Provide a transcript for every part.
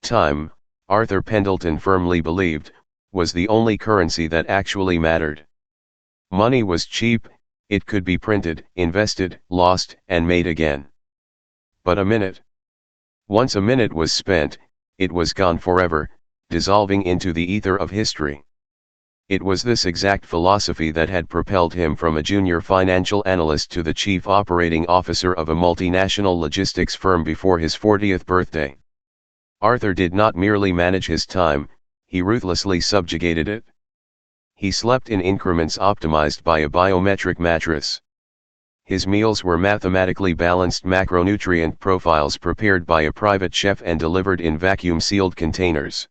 Time, Arthur Pendelton firmly believed, was the only currency that actually mattered. Money was cheap, it could be printed, invested, lost, and made again. But a minute. Once a minute was spent, it was gone forever, dissolving into the ether of history. It was this exact philosophy that had propelled him from a junior financial analyst to the chief operating officer of a multinational logistics firm before his 40th birthday. Arthur did not merely manage his time, he ruthlessly subjugated it. He slept in increments optimized by a biometric mattress. His meals were mathematically balanced macronutrient profiles prepared by a private chef and delivered in vacuum-sealed containers.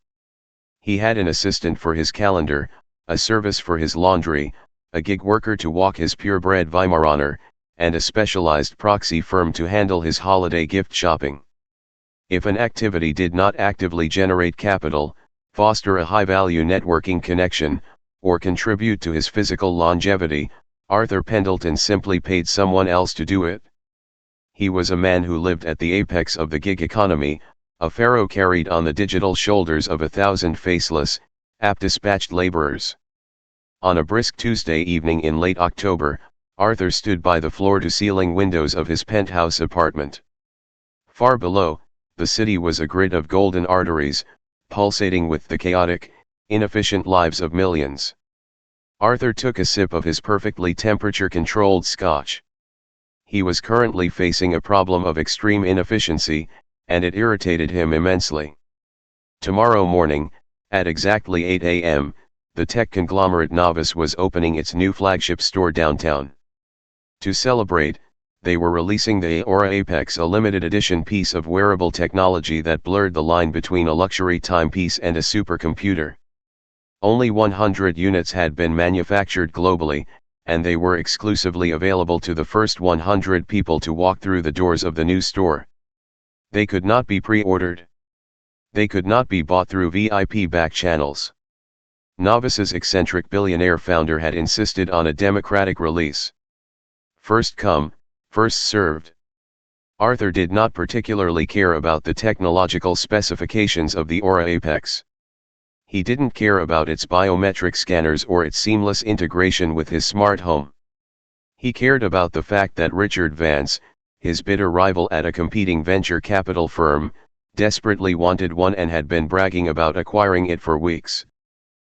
He had an assistant for his calendar, a service for his laundry, a gig worker to walk his purebred Weimaraner, and a specialized proxy firm to handle his holiday gift shopping. If an activity did not actively generate capital, foster a high-value networking connection, or contribute to his physical longevity, Arthur Pendelton simply paid someone else to do it. He was a man who lived at the apex of the gig economy, a pharaoh carried on the digital shoulders of 1,000 faceless, app-dispatched laborers. On a brisk Tuesday evening in late October, Arthur stood by the floor-to-ceiling windows of his penthouse apartment. Far below, the city was a grid of golden arteries, pulsating with the chaotic, inefficient lives of millions. Arthur took a sip of his perfectly temperature-controlled scotch. He was currently facing a problem of extreme inefficiency, and it irritated him immensely. Tomorrow morning, at exactly 8 a.m., the tech conglomerate Novus was opening its new flagship store downtown. To celebrate, they were releasing the Aura Apex, a limited edition piece of wearable technology that blurred the line between a luxury timepiece and a supercomputer. Only 100 units had been manufactured globally, and they were exclusively available to the first 100 people to walk through the doors of the new store. They could not be pre-ordered. They could not be bought through VIP back channels. Novus's eccentric billionaire founder had insisted on a democratic release. First come, first served. Arthur did not particularly care about the technological specifications of the Aura Apex. He didn't care about its biometric scanners or its seamless integration with his smart home. He cared about the fact that Richard Vance, his bitter rival at a competing venture capital firm, desperately wanted one and had been bragging about acquiring it for weeks.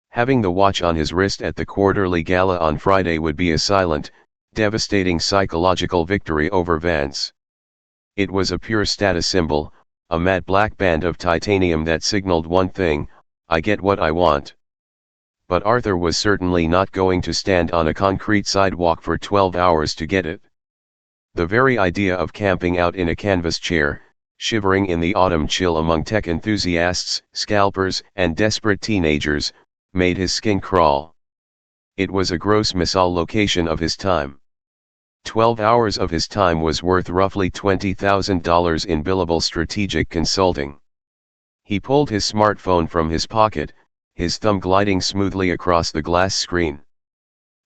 Having the watch on his wrist at the quarterly gala on Friday would be a silent, devastating psychological victory over Vance. It was a pure status symbol, a matte black band of titanium that signaled one thing: I get what I want. But Arthur was certainly not going to stand on a concrete sidewalk for 12 hours to get it. The very idea of camping out in a canvas chair, shivering in the autumn chill among tech enthusiasts, scalpers, and desperate teenagers, made his skin crawl. It was a gross misallocation of his time. 12 hours of his time was worth roughly $20,000 in billable strategic consulting. He pulled his smartphone from his pocket, his thumb gliding smoothly across the glass screen.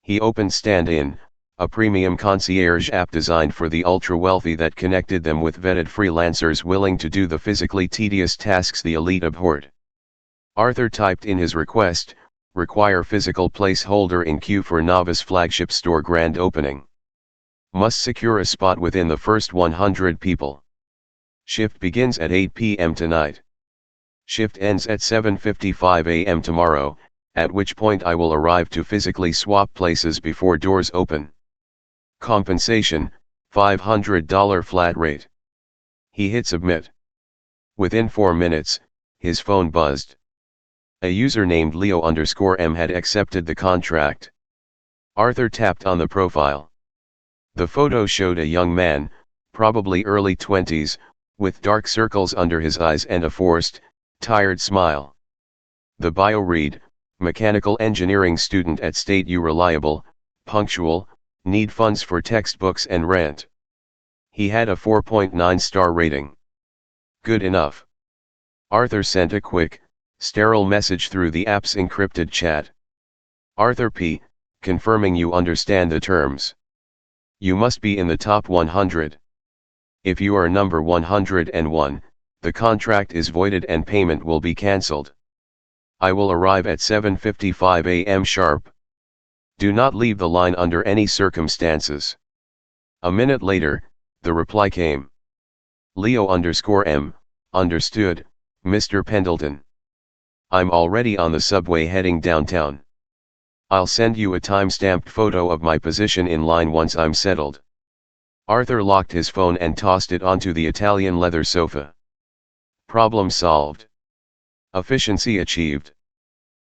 He opened Stand-In, a premium concierge app designed for the ultra-wealthy that connected them with vetted freelancers willing to do the physically tedious tasks the elite abhorred. Arthur typed in his request: require physical placeholder in queue for Novus flagship store grand opening. Must secure a spot within the first 100 people. Shift begins at 8 p.m. tonight. Shift ends at 7:55 a.m. tomorrow, at which point I will arrive to physically swap places before doors open. Compensation, $500 flat rate. He hit submit. Within 4 minutes, his phone buzzed. A user named Leo_M had accepted the contract. Arthur tapped on the profile. The photo showed a young man, probably early 20s, with dark circles under his eyes and a forced, tired smile. The bio read: mechanical engineering student at State U, reliable, punctual, need funds for textbooks and rent. He had a 4.9 star rating. Good enough. Arthur sent a quick, sterile message through the app's encrypted chat. Arthur P., confirming you understand the terms. You must be in the top 100. If you are number 101, The contract is voided and payment will be cancelled. I will arrive at 7:55 a.m. sharp. Do not leave the line under any circumstances. A minute later, the reply came. Leo_M, understood, Mr. Pendelton. I'm already on the subway heading downtown. I'll send you a time-stamped photo of my position in line once I'm settled. Arthur locked his phone and tossed it onto the Italian leather sofa. Problem solved. Efficiency achieved.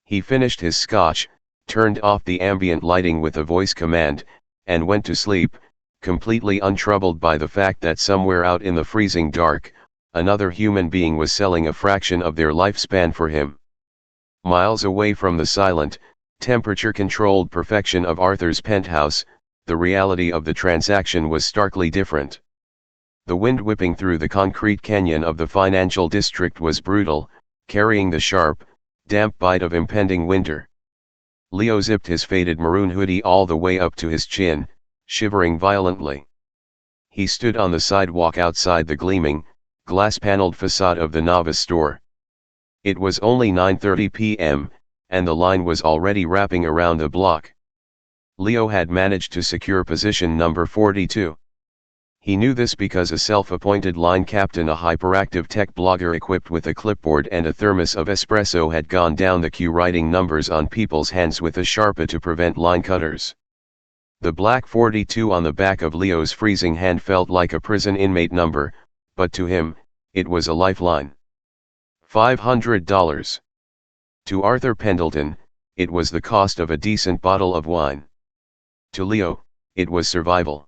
He finished his scotch, turned off the ambient lighting with a voice command, and went to sleep, completely untroubled by the fact that somewhere out in the freezing dark, another human being was selling a fraction of their lifespan for him. Miles away from the silent, temperature-controlled perfection of Arthur's penthouse, the reality of the transaction was starkly different. The wind whipping through the concrete canyon of the financial district was brutal, carrying the sharp, damp bite of impending winter. Leo zipped his faded maroon hoodie all the way up to his chin, shivering violently. He stood on the sidewalk outside the gleaming, glass-paneled facade of the Novice store. It was only 9:30 p.m., and the line was already wrapping around the block. Leo had managed to secure position number 42. He knew this because a self-appointed line captain, a hyperactive tech blogger equipped with a clipboard and a thermos of espresso, had gone down the queue writing numbers on people's hands with a Sharpie to prevent line cutters. The black 42 on the back of Leo's freezing hand felt like a prison inmate number, but to him, it was a lifeline. $500. To Arthur Pendelton, it was the cost of a decent bottle of wine. To Leo, it was survival.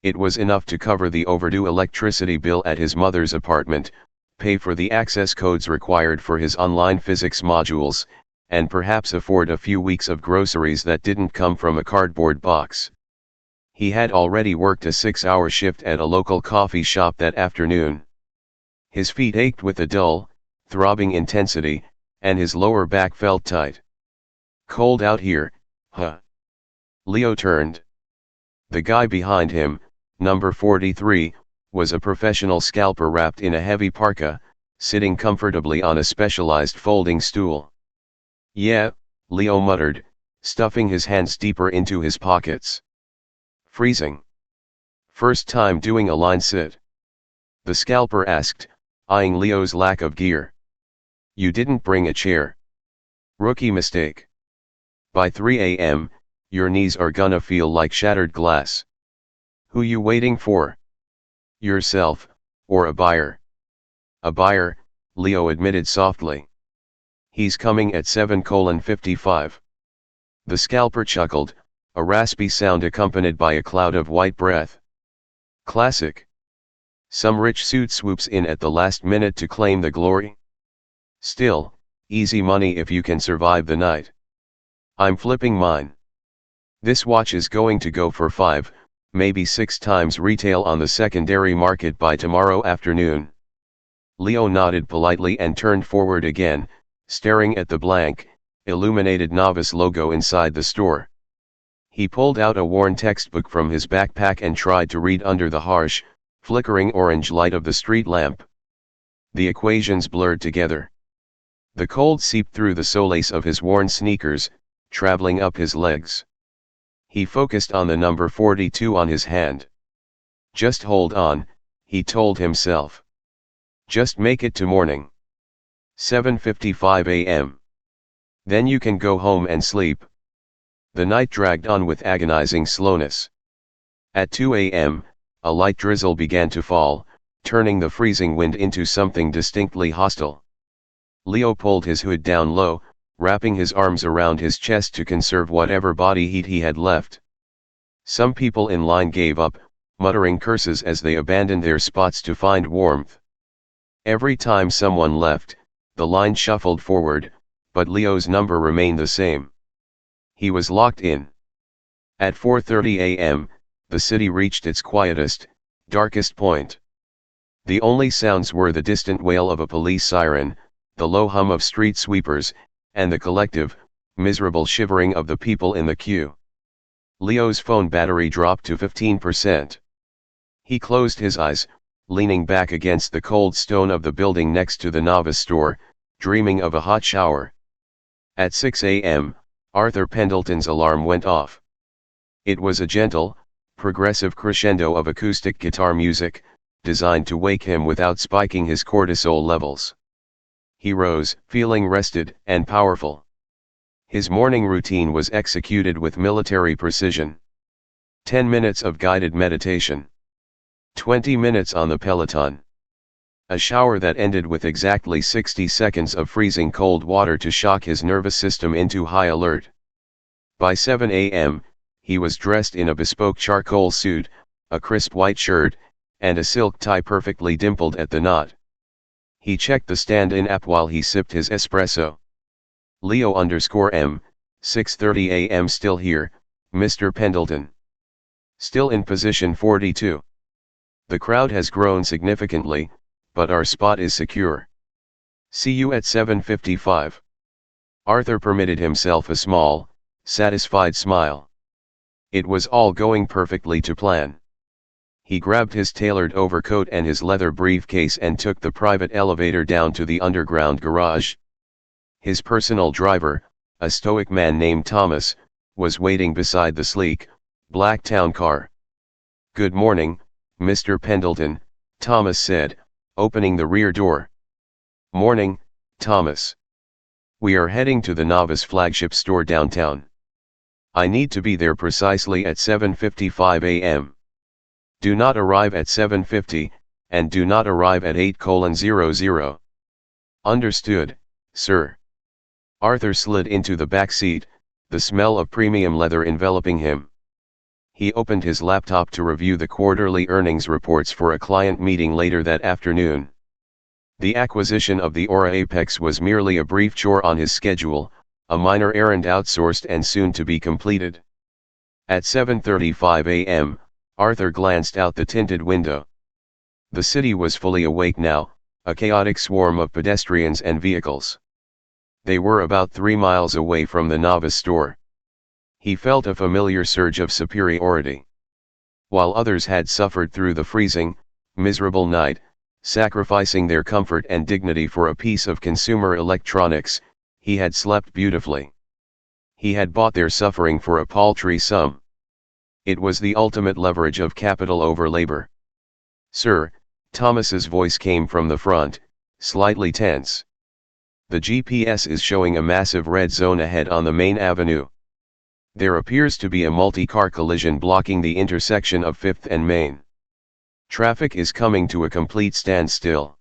It was enough to cover the overdue electricity bill at his mother's apartment, pay for the access codes required for his online physics modules, and perhaps afford a few weeks of groceries that didn't come from a cardboard box. He had already worked a 6-hour shift at a local coffee shop that afternoon. His feet ached with a dull, throbbing intensity, and his lower back felt tight. Cold out here, huh? Leo turned. The guy behind him, number 43, was a professional scalper wrapped in a heavy parka, sitting comfortably on a specialized folding stool. Yeah, Leo muttered, stuffing his hands deeper into his pockets. Freezing. First time doing a line sit? The scalper asked, eyeing Leo's lack of gear. You didn't bring a chair. Rookie mistake. By 3 a.m., your knees are gonna feel like shattered glass. Who you waiting for? Yourself, or a buyer? A buyer, Leo admitted softly. He's coming at 7:55. The scalper chuckled, a raspy sound accompanied by a cloud of white breath. Classic. Some rich suit swoops in at the last minute to claim the glory. Still, easy money if you can survive the night. I'm flipping mine. This watch is going to go for 5, maybe 6 times retail on the secondary market by tomorrow afternoon. Leo nodded politely and turned forward again, staring at the blank, illuminated Novice logo inside the store. He pulled out a worn textbook from his backpack and tried to read under the harsh, flickering orange light of the street lamp. The equations blurred together. The cold seeped through the soles of his worn sneakers, traveling up his legs. He focused on the number 42 on his hand. Just hold on, he told himself. Just make it to morning. 7:55 a.m. Then you can go home and sleep. The night dragged on with agonizing slowness. At 2 a.m., a light drizzle began to fall, turning the freezing wind into something distinctly hostile. Leo pulled his hood down low, wrapping his arms around his chest to conserve whatever body heat he had left. Some people in line gave up, muttering curses as they abandoned their spots to find warmth. Every time someone left, the line shuffled forward, but Leo's number remained the same. He was locked in. At 4:30 a.m., the city reached its quietest, darkest point. The only sounds were the distant wail of a police siren, the low hum of street sweepers, and the collective, miserable shivering of the people in the queue. Leo's phone battery dropped to 15%. He closed his eyes, leaning back against the cold stone of the building next to the novice store, dreaming of a hot shower. At 6 a.m., Arthur Pendleton's alarm went off. It was a gentle, progressive crescendo of acoustic guitar music, designed to wake him without spiking his cortisol levels. He rose, feeling rested and powerful. His morning routine was executed with military precision. 10 minutes of guided meditation. 20 minutes on the Peloton. A shower that ended with exactly 60 seconds of freezing cold water to shock his nervous system into high alert. By 7 a.m., he was dressed in a bespoke charcoal suit, a crisp white shirt, and a silk tie perfectly dimpled at the knot. He checked the stand-in app while he sipped his espresso. Leo_M, 6:30 a.m. Still here, Mr. Pendleton. Still in position 42. The crowd has grown significantly, but our spot is secure. See you at 7:55. Arthur permitted himself a small, satisfied smile. It was all going perfectly to plan. He grabbed his tailored overcoat and his leather briefcase and took the private elevator down to the underground garage. His personal driver, a stoic man named Thomas, was waiting beside the sleek, black town car. "Good morning, Mr. Pendleton," Thomas said, opening the rear door. "Morning, Thomas. We are heading to the Novice flagship store downtown. I need to be there precisely at 7:55 a.m. Do not arrive at 7:50, and do not arrive at 8:00. Understood, sir." Arthur slid into the back seat, the smell of premium leather enveloping him. He opened his laptop to review the quarterly earnings reports for a client meeting later that afternoon. The acquisition of the Aura Apex was merely a brief chore on his schedule, a minor errand outsourced and soon to be completed. At 7:35 a.m., Arthur glanced out the tinted window. The city was fully awake now, a chaotic swarm of pedestrians and vehicles. They were about 3 miles away from the Novice store. He felt a familiar surge of superiority. While others had suffered through the freezing, miserable night, sacrificing their comfort and dignity for a piece of consumer electronics, he had slept beautifully. He had bought their suffering for a paltry sum. It was the ultimate leverage of capital over labor. "Sir," Thomas's voice came from the front, slightly tense. "The GPS is showing a massive red zone ahead on the main avenue. There appears to be a multi-car collision blocking the intersection of 5th and Main. Traffic is coming to a complete standstill."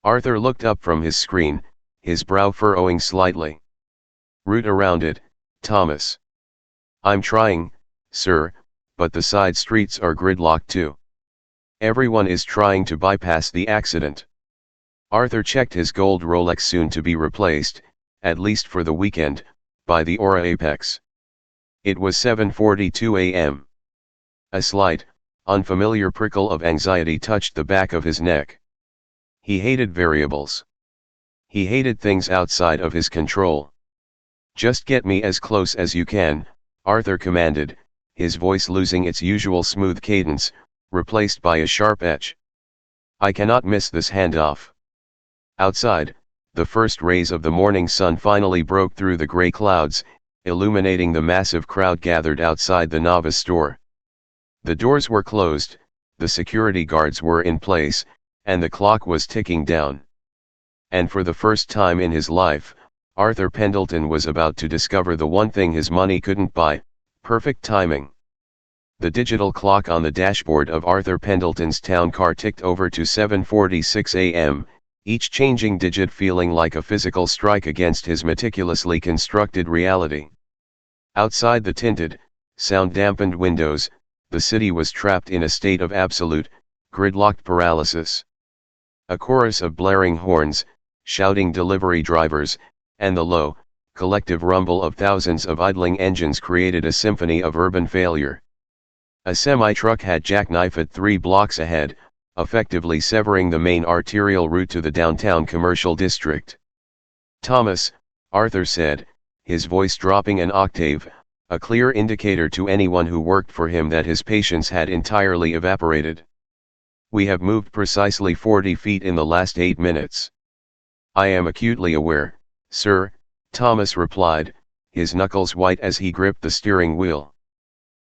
Arthur looked up from his screen, his brow furrowing slightly. "Route around it, Thomas." "I'm trying, sir, but the side streets are gridlocked too. Everyone is trying to bypass the accident." Arthur checked his gold Rolex, soon to be replaced, at least for the weekend, by the Aura Apex. It was 7:42 a.m. A slight, unfamiliar prickle of anxiety touched the back of his neck. He hated variables. He hated things outside of his control. "Just get me as close as you can," Arthur commanded, his voice losing its usual smooth cadence, replaced by a sharp edge. "I cannot miss this handoff." Outside, the first rays of the morning sun finally broke through the gray clouds, illuminating the massive crowd gathered outside the Novice store. The doors were closed, the security guards were in place, and the clock was ticking down. And for the first time in his life, Arthur Pendleton was about to discover the one thing his money couldn't buy: perfect timing. The digital clock on the dashboard of Arthur Pendleton's town car ticked over to 7:46 a.m., each changing digit feeling like a physical strike against his meticulously constructed reality. Outside the tinted, sound-dampened windows, the city was trapped in a state of absolute, gridlocked paralysis. A chorus of blaring horns, shouting delivery drivers, and the low, collective rumble of thousands of idling engines created a symphony of urban failure. A semi-truck had jackknifed 3 blocks ahead, effectively severing the main arterial route to the downtown commercial district. "Thomas," Arthur said, his voice dropping an octave, a clear indicator to anyone who worked for him that his patience had entirely evaporated. We have moved precisely 40 feet in the last 8 minutes. I am acutely aware, sir, Thomas replied, his knuckles white as he gripped the steering wheel.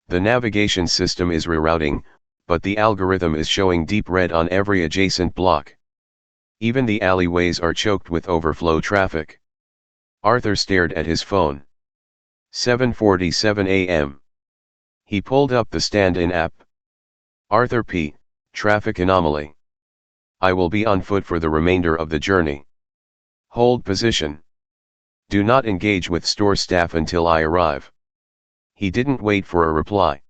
The navigation system is rerouting, but the algorithm is showing deep red on every adjacent block. Even the alleyways are choked with overflow traffic. Arthur stared at his phone. 7:47 a.m. He pulled up the stand-in app. Arthur P. Traffic anomaly. I will be on foot for the remainder of the journey. Hold position. Do not engage with store staff until I arrive. He didn't wait for a reply.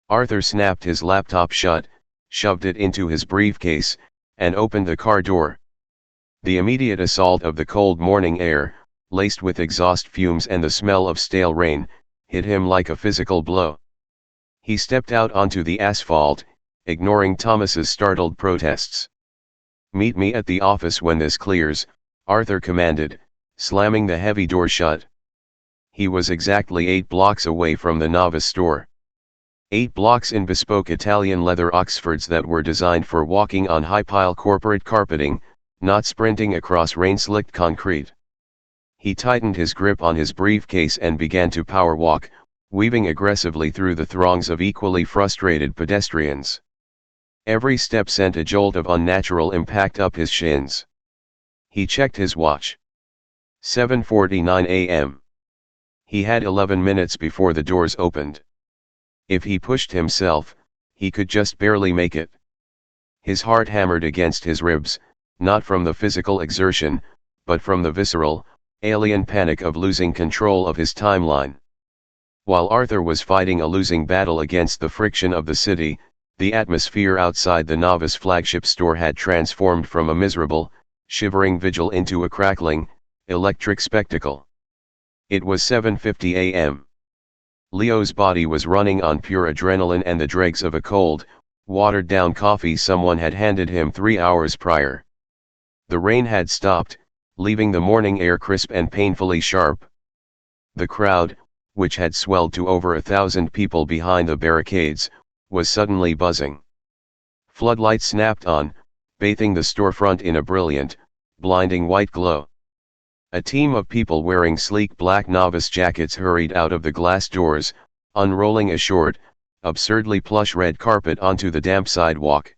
Arthur snapped his laptop shut, shoved it into his briefcase, and opened the car door. The immediate assault of the cold morning air, laced with exhaust fumes and the smell of stale rain, hit him like a physical blow. He stepped out onto the asphalt, ignoring Thomas's startled protests. Meet me at the office when this clears, Arthur commanded, slamming the heavy door shut. He was exactly 8 blocks away from the Novice store. 8 blocks in bespoke Italian leather Oxfords that were designed for walking on high-pile corporate carpeting, not sprinting across rain-slicked concrete. He tightened his grip on his briefcase and began to power walk, weaving aggressively through the throngs of equally frustrated pedestrians. Every step sent a jolt of unnatural impact up his shins. He checked his watch. 7:49 a.m. He had 11 minutes before the doors opened. If he pushed himself, he could just barely make it. His heart hammered against his ribs, not from the physical exertion, but from the visceral, alien panic of losing control of his timeline. While Arthur was fighting a losing battle against the friction of the city, the atmosphere outside the Novice flagship store had transformed from a miserable, shivering vigil into a crackling, electric spectacle. It was 7:50 a.m. Leo's body was running on pure adrenaline and the dregs of a cold, watered-down coffee someone had handed him 3 hours prior. The rain had stopped, leaving the morning air crisp and painfully sharp. The crowd, which had swelled to over 1,000 people behind the barricades, was suddenly buzzing. Floodlights snapped on, bathing the storefront in a brilliant, blinding white glow. A team of people wearing sleek black Novice jackets hurried out of the glass doors, unrolling a short, absurdly plush red carpet onto the damp sidewalk.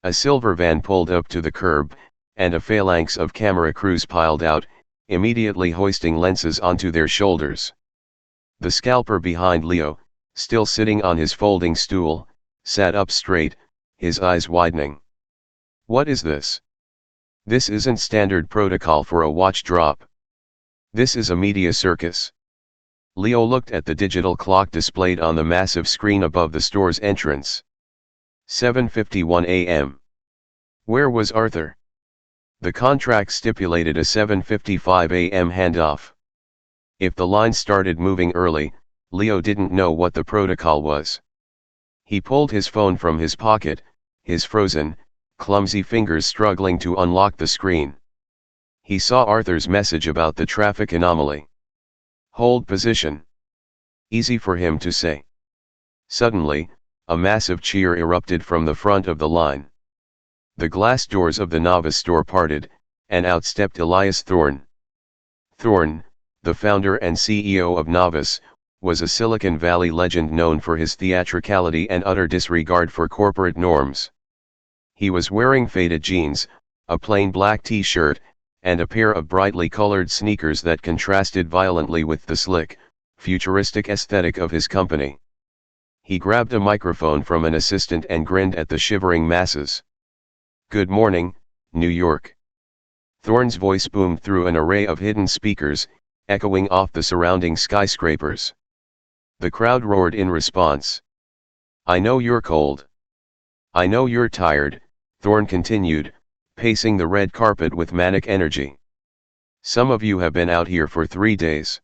A silver van pulled up to the curb, and a phalanx of camera crews piled out, immediately hoisting lenses onto their shoulders. The scalper behind Leo, still sitting on his folding stool, sat up straight, his eyes widening. What is this? This isn't standard protocol for a watch drop. This is a media circus. Leo looked at the digital clock displayed on the massive screen above the store's entrance. 7:51 a.m. Where was Arthur? The contract stipulated a 7:55 a.m. handoff. If the line started moving early, Leo didn't know what the protocol was. He pulled his phone from his pocket, his frozen, clumsy fingers struggling to unlock the screen. He saw Arthur's message about the traffic anomaly. Hold position. Easy for him to say. Suddenly, a massive cheer erupted from the front of the line. The glass doors of the Novice store parted, and out stepped Elias Thorne. Thorne, the founder and CEO of Novice, was a Silicon Valley legend known for his theatricality and utter disregard for corporate norms. He was wearing faded jeans, a plain black t-shirt, and a pair of brightly colored sneakers that contrasted violently with the slick, futuristic aesthetic of his company. He grabbed a microphone from an assistant and grinned at the shivering masses. Good morning, New York. Thorne's voice boomed through an array of hidden speakers, echoing off the surrounding skyscrapers. The crowd roared in response. I know you're cold. I know you're tired, Thorne continued, pacing the red carpet with manic energy. Some of you have been out here for 3 days.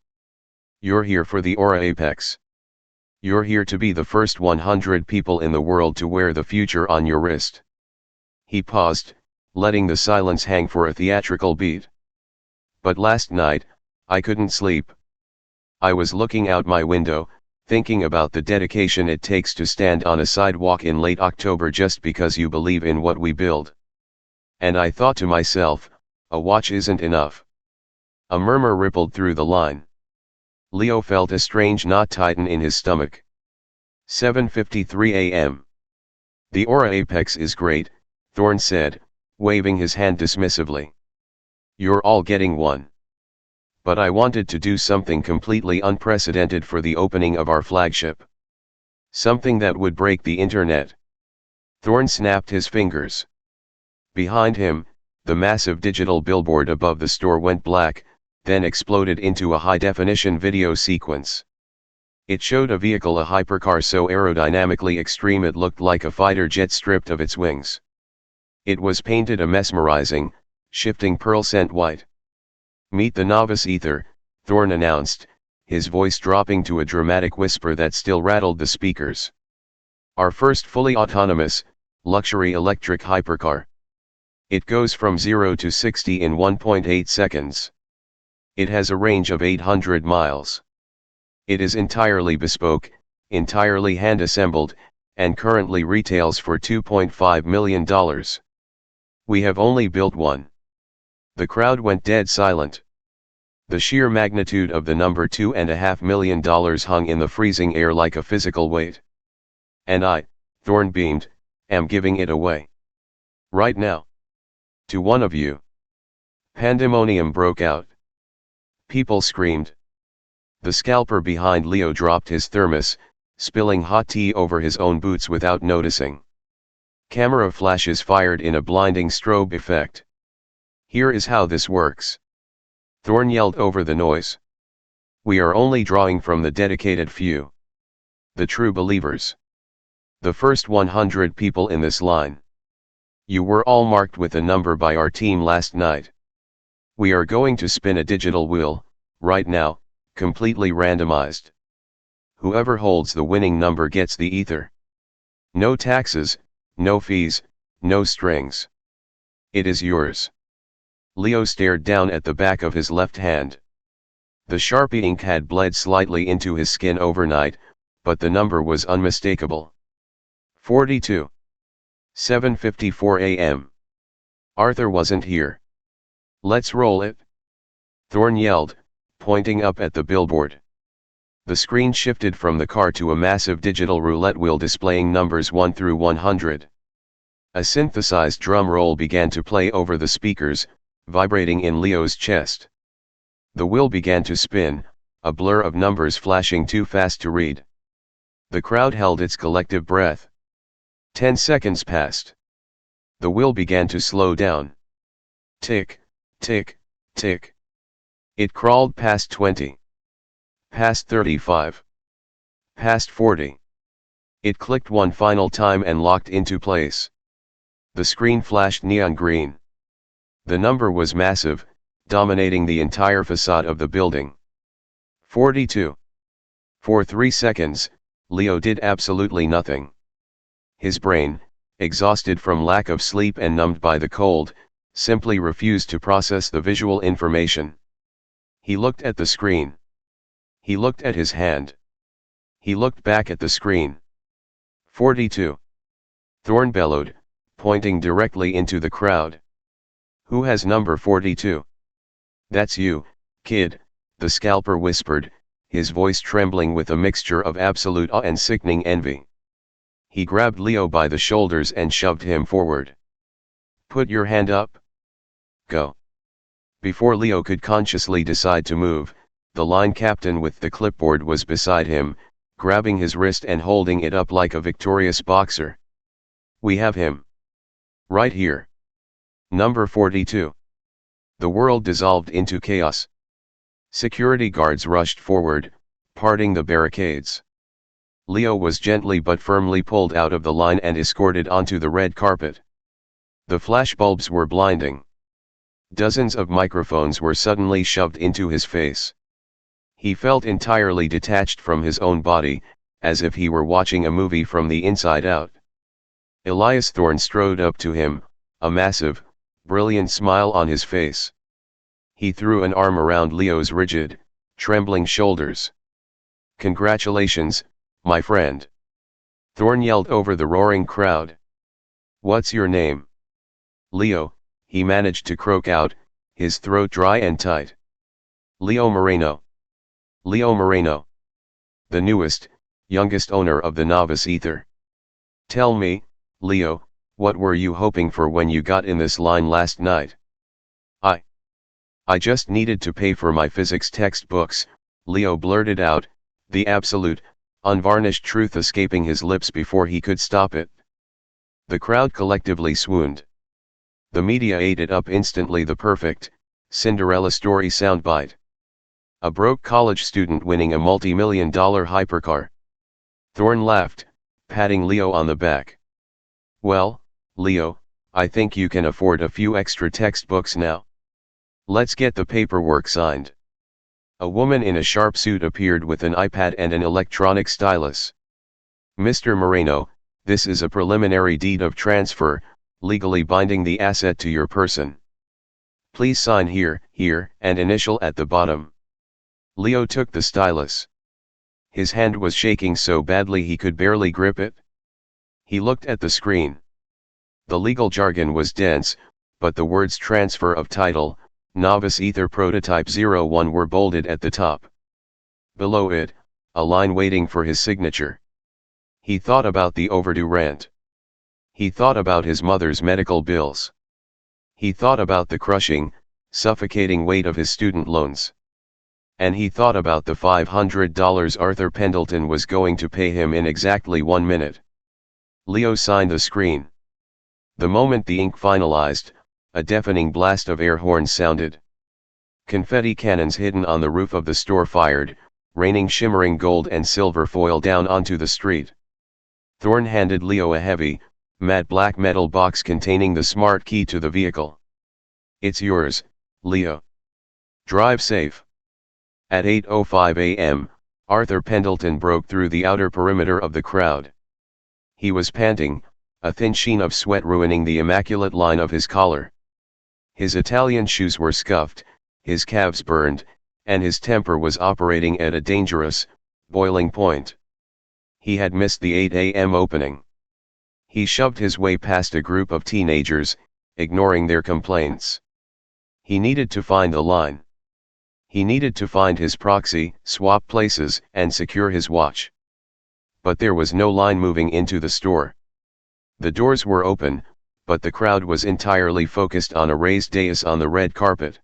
You're here for the Aura Apex. You're here to be the first 100 people in the world to wear the future on your wrist. He paused, letting the silence hang for a theatrical beat. But last night, I couldn't sleep. I was looking out my window, thinking about the dedication it takes to stand on a sidewalk in late October just because you believe in what we build. And I thought to myself, a watch isn't enough. A murmur rippled through the line. Leo felt a strange knot tighten in his stomach. 7:53 a.m. The aura apex is great, Thorne said, waving his hand dismissively. You're all getting one. But I wanted to do something completely unprecedented for the opening of our flagship. Something that would break the internet. Thorne snapped his fingers. Behind him, the massive digital billboard above the store went black, then exploded into a high-definition video sequence. It showed a vehicle, a hypercar so aerodynamically extreme it looked like a fighter jet stripped of its wings. It was painted a mesmerizing, shifting pearl scent white. Meet the novice ether, Thorne announced, his voice dropping to a dramatic whisper that still rattled the speakers. Our first fully autonomous, luxury electric hypercar. It goes from 0 to 60 in 1.8 seconds. It has a range of 800 miles. It is entirely bespoke, entirely hand-assembled, and currently retails for $2.5 million. We have only built one. The crowd went dead silent. The sheer magnitude of the number $2.5 million hung in the freezing air like a physical weight. And I, Thorne beamed, am giving it away. Right now. To one of you. Pandemonium broke out. People screamed. The scalper behind Leo dropped his thermos, spilling hot tea over his own boots without noticing. Camera flashes fired in a blinding strobe effect. Here is how this works. Thorne yelled over the noise. We are only drawing from the dedicated few. The true believers. The first 100 people in this line. You were all marked with a number by our team last night. We are going to spin a digital wheel, right now, completely randomized. Whoever holds the winning number gets the ether. No taxes, no fees, no strings. It is yours. Leo stared down at the back of his left hand. The Sharpie ink had bled slightly into his skin overnight, but the number was unmistakable. 42. 7:54 a.m. Arthur wasn't here. Let's roll it. Thorne yelled, pointing up at the billboard. The screen shifted from the car to a massive digital roulette wheel displaying numbers 1 through 100. A synthesized drum roll began to play over the speakers, vibrating in Leo's chest. The wheel began to spin, a blur of numbers flashing too fast to read. The crowd held its collective breath. 10 seconds passed. The wheel began to slow down. Tick, tick, tick. It crawled past 20. Past 35. Past 40. It clicked one final time and locked into place. The screen flashed neon green. The number was massive, dominating the entire facade of the building. 42. For 3 seconds, Leo did absolutely nothing. His brain, exhausted from lack of sleep and numbed by the cold, simply refused to process the visual information. He looked at the screen. He looked at his hand. He looked back at the screen. 42. Thorne bellowed, pointing directly into the crowd. Who has number 42? That's you, kid, the scalper whispered, his voice trembling with a mixture of absolute awe and sickening envy. He grabbed Leo by the shoulders and shoved him forward. Put your hand up. Go. Before Leo could consciously decide to move, the line captain with the clipboard was beside him, grabbing his wrist and holding it up like a victorious boxer. We have him. Right here. Number 42. The world dissolved into chaos. Security guards rushed forward, parting the barricades. Leo was gently but firmly pulled out of the line and escorted onto the red carpet. The flashbulbs were blinding. Dozens of microphones were suddenly shoved into his face. He felt entirely detached from his own body, as if he were watching a movie from the inside out. Elias Thorne strode up to him, a massive, brilliant smile on his face. He threw an arm around Leo's rigid, trembling shoulders. Congratulations, my friend. Thorne yelled over the roaring crowd. What's your name? Leo, he managed to croak out, his throat dry and tight. Leo Moreno. Leo Moreno. The newest, youngest owner of the Novice Ether. Tell me, Leo, what were you hoping for when you got in this line last night? I just needed to pay for my physics textbooks, Leo blurted out, the absolute, unvarnished truth escaping his lips before he could stop it. The crowd collectively swooned. The media ate it up instantly, the perfect, Cinderella story soundbite. A broke college student winning a multi-million-dollar hypercar. Thorne laughed, patting Leo on the back. Well, Leo, I think you can afford a few extra textbooks now. Let's get the paperwork signed. A woman in a sharp suit appeared with an iPad and an electronic stylus. Mr. Moreno, this is a preliminary deed of transfer, legally binding the asset to your person. Please sign here, and initial at the bottom. Leo took the stylus. His hand was shaking so badly he could barely grip it. He looked at the screen. The legal jargon was dense, but the words transfer of title, Novice Ether Prototype 01 were bolded at the top. Below it, a line waiting for his signature. He thought about the overdue rent. He thought about his mother's medical bills. He thought about the crushing, suffocating weight of his student loans. And he thought about the $500 Arthur Pendelton was going to pay him in exactly 1 minute. Leo signed the screen. The moment the ink finalized, a deafening blast of air horns sounded. Confetti cannons hidden on the roof of the store fired, raining shimmering gold and silver foil down onto the street. Thorne handed Leo a heavy, matte black metal box containing the smart key to the vehicle. It's yours, Leo. Drive safe. At 8:05 a.m., Arthur Pendelton broke through the outer perimeter of the crowd. He was panting, a thin sheen of sweat ruining the immaculate line of his collar. His Italian shoes were scuffed, his calves burned, and his temper was operating at a dangerous, boiling point. He had missed the 8 a.m. opening. He shoved his way past a group of teenagers, ignoring their complaints. He needed to find the line. He needed to find his proxy, swap places, and secure his watch. But there was no line moving into the store. The doors were open, but the crowd was entirely focused on a raised dais on the red carpet.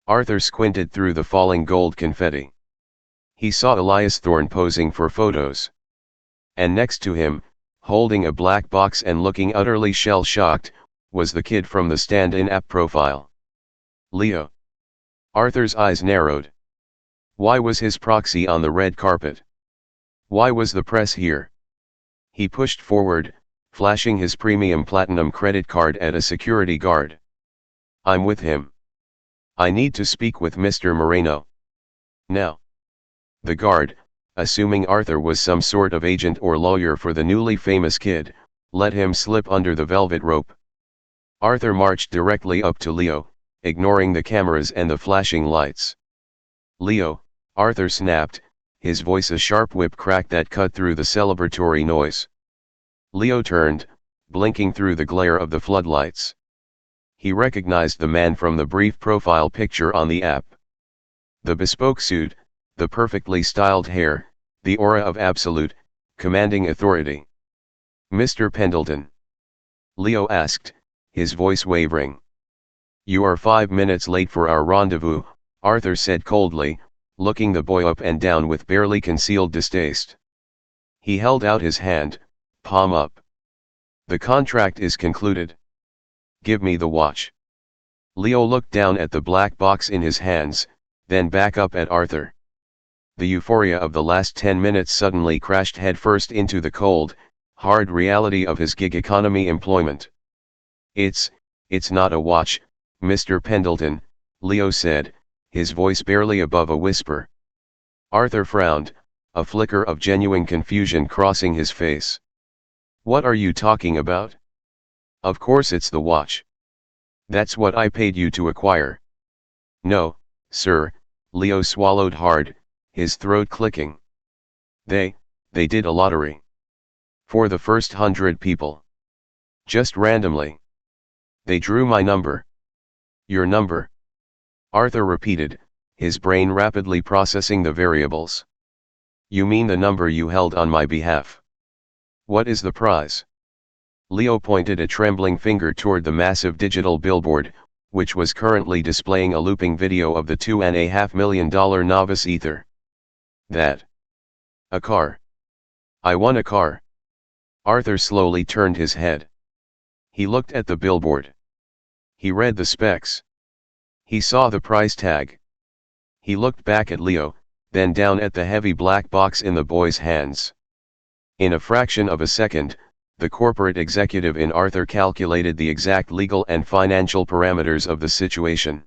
Arthur squinted through the falling gold confetti. He saw Elias Thorne posing for photos. And next to him, holding a black box and looking utterly shell-shocked, was the kid from the stand-in app profile. Leo. Arthur's eyes narrowed. Why was his proxy on the red carpet? Why was the press here? He pushed forward, flashing his premium platinum credit card at a security guard. I'm with him. I need to speak with Mr. Moreno. Now. The guard, assuming Arthur was some sort of agent or lawyer for the newly famous kid, let him slip under the velvet rope. Arthur marched directly up to Leo, ignoring the cameras and the flashing lights. Leo, Arthur snapped, his voice a sharp whip crack that cut through the celebratory noise. Leo turned, blinking through the glare of the floodlights. He recognized the man from the brief profile picture on the app. The bespoke suit, the perfectly styled hair, the aura of absolute, commanding authority. Mr. Pendelton? Leo asked, his voice wavering. You are 5 minutes late for our rendezvous, Arthur said coldly, looking the boy up and down with barely concealed distaste. He held out his hand, palm up. The contract is concluded. Give me the watch. Leo looked down at the black box in his hands, then back up at Arthur. The euphoria of the last 10 minutes suddenly crashed headfirst into the cold, hard reality of his gig economy employment. It's not a watch, Mr. Pendelton, Leo said, his voice barely above a whisper. Arthur frowned, a flicker of genuine confusion crossing his face. What are you talking about? Of course it's the watch. That's what I paid you to acquire. No, sir, Leo swallowed hard, his throat clicking. They, they did a lottery. For the first 100 people. Just randomly. They drew my number. Your number? Arthur repeated, his brain rapidly processing the variables. You mean the number you held on my behalf? What is the prize? Leo pointed a trembling finger toward the massive digital billboard, which was currently displaying a looping video of the $2.5 million novice ether. That. A car. I won a car. Arthur slowly turned his head. He looked at the billboard. He read the specs. He saw the price tag. He looked back at Leo, then down at the heavy black box in the boy's hands. In a fraction of a second, the corporate executive in Arthur calculated the exact legal and financial parameters of the situation.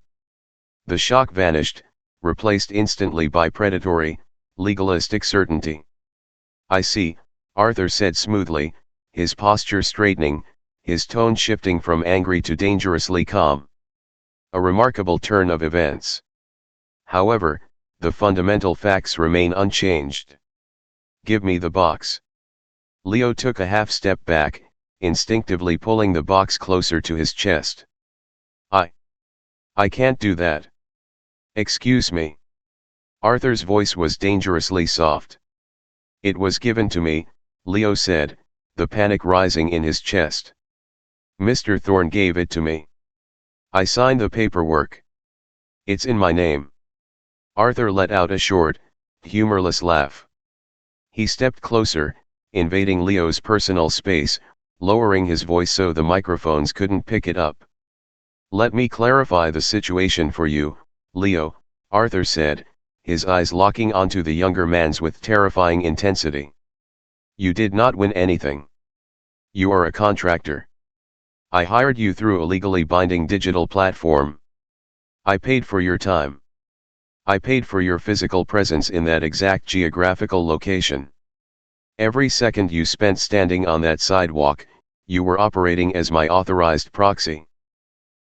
The shock vanished, replaced instantly by predatory, legalistic certainty. I see, Arthur said smoothly, his posture straightening, his tone shifting from angry to dangerously calm. A remarkable turn of events. However, the fundamental facts remain unchanged. Give me the box. Leo took a half step back, instinctively pulling the box closer to his chest. I can't do that. Excuse me. Arthur's voice was dangerously soft. It was given to me, Leo said, the panic rising in his chest. Mr. Thorne gave it to me. I signed the paperwork. It's in my name. Arthur let out a short, humorless laugh. He stepped closer, invading Leo's personal space, lowering his voice so the microphones couldn't pick it up. Let me clarify the situation for you, Leo, Arthur said, his eyes locking onto the younger man's with terrifying intensity. You did not win anything. You are a contractor. I hired you through a legally binding digital platform. I paid for your time. I paid for your physical presence in that exact geographical location. Every second you spent standing on that sidewalk, you were operating as my authorized proxy.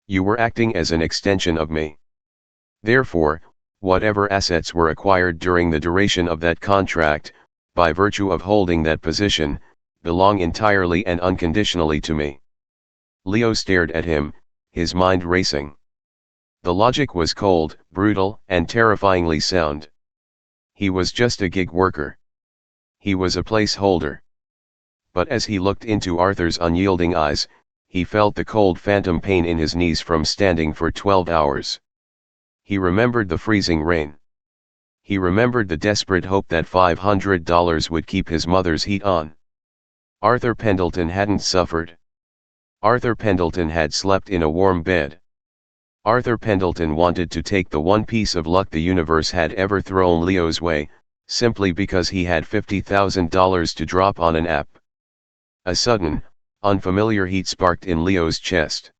You were acting as an extension of me. Therefore, whatever assets were acquired during the duration of that contract, by virtue of holding that position, belong entirely and unconditionally to me. Leo stared at him, his mind racing. The logic was cold, brutal, and terrifyingly sound. He was just a gig worker. He was a placeholder. But as he looked into Arthur's unyielding eyes, he felt the cold phantom pain in his knees from standing for 12 hours. He remembered the freezing rain. He remembered the desperate hope that $500 would keep his mother's heat on. Arthur Pendelton hadn't suffered. Arthur Pendelton had slept in a warm bed. Arthur Pendelton wanted to take the one piece of luck the universe had ever thrown Leo's way, simply because he had $50,000 to drop on an app. A sudden, unfamiliar heat sparked in Leo's chest.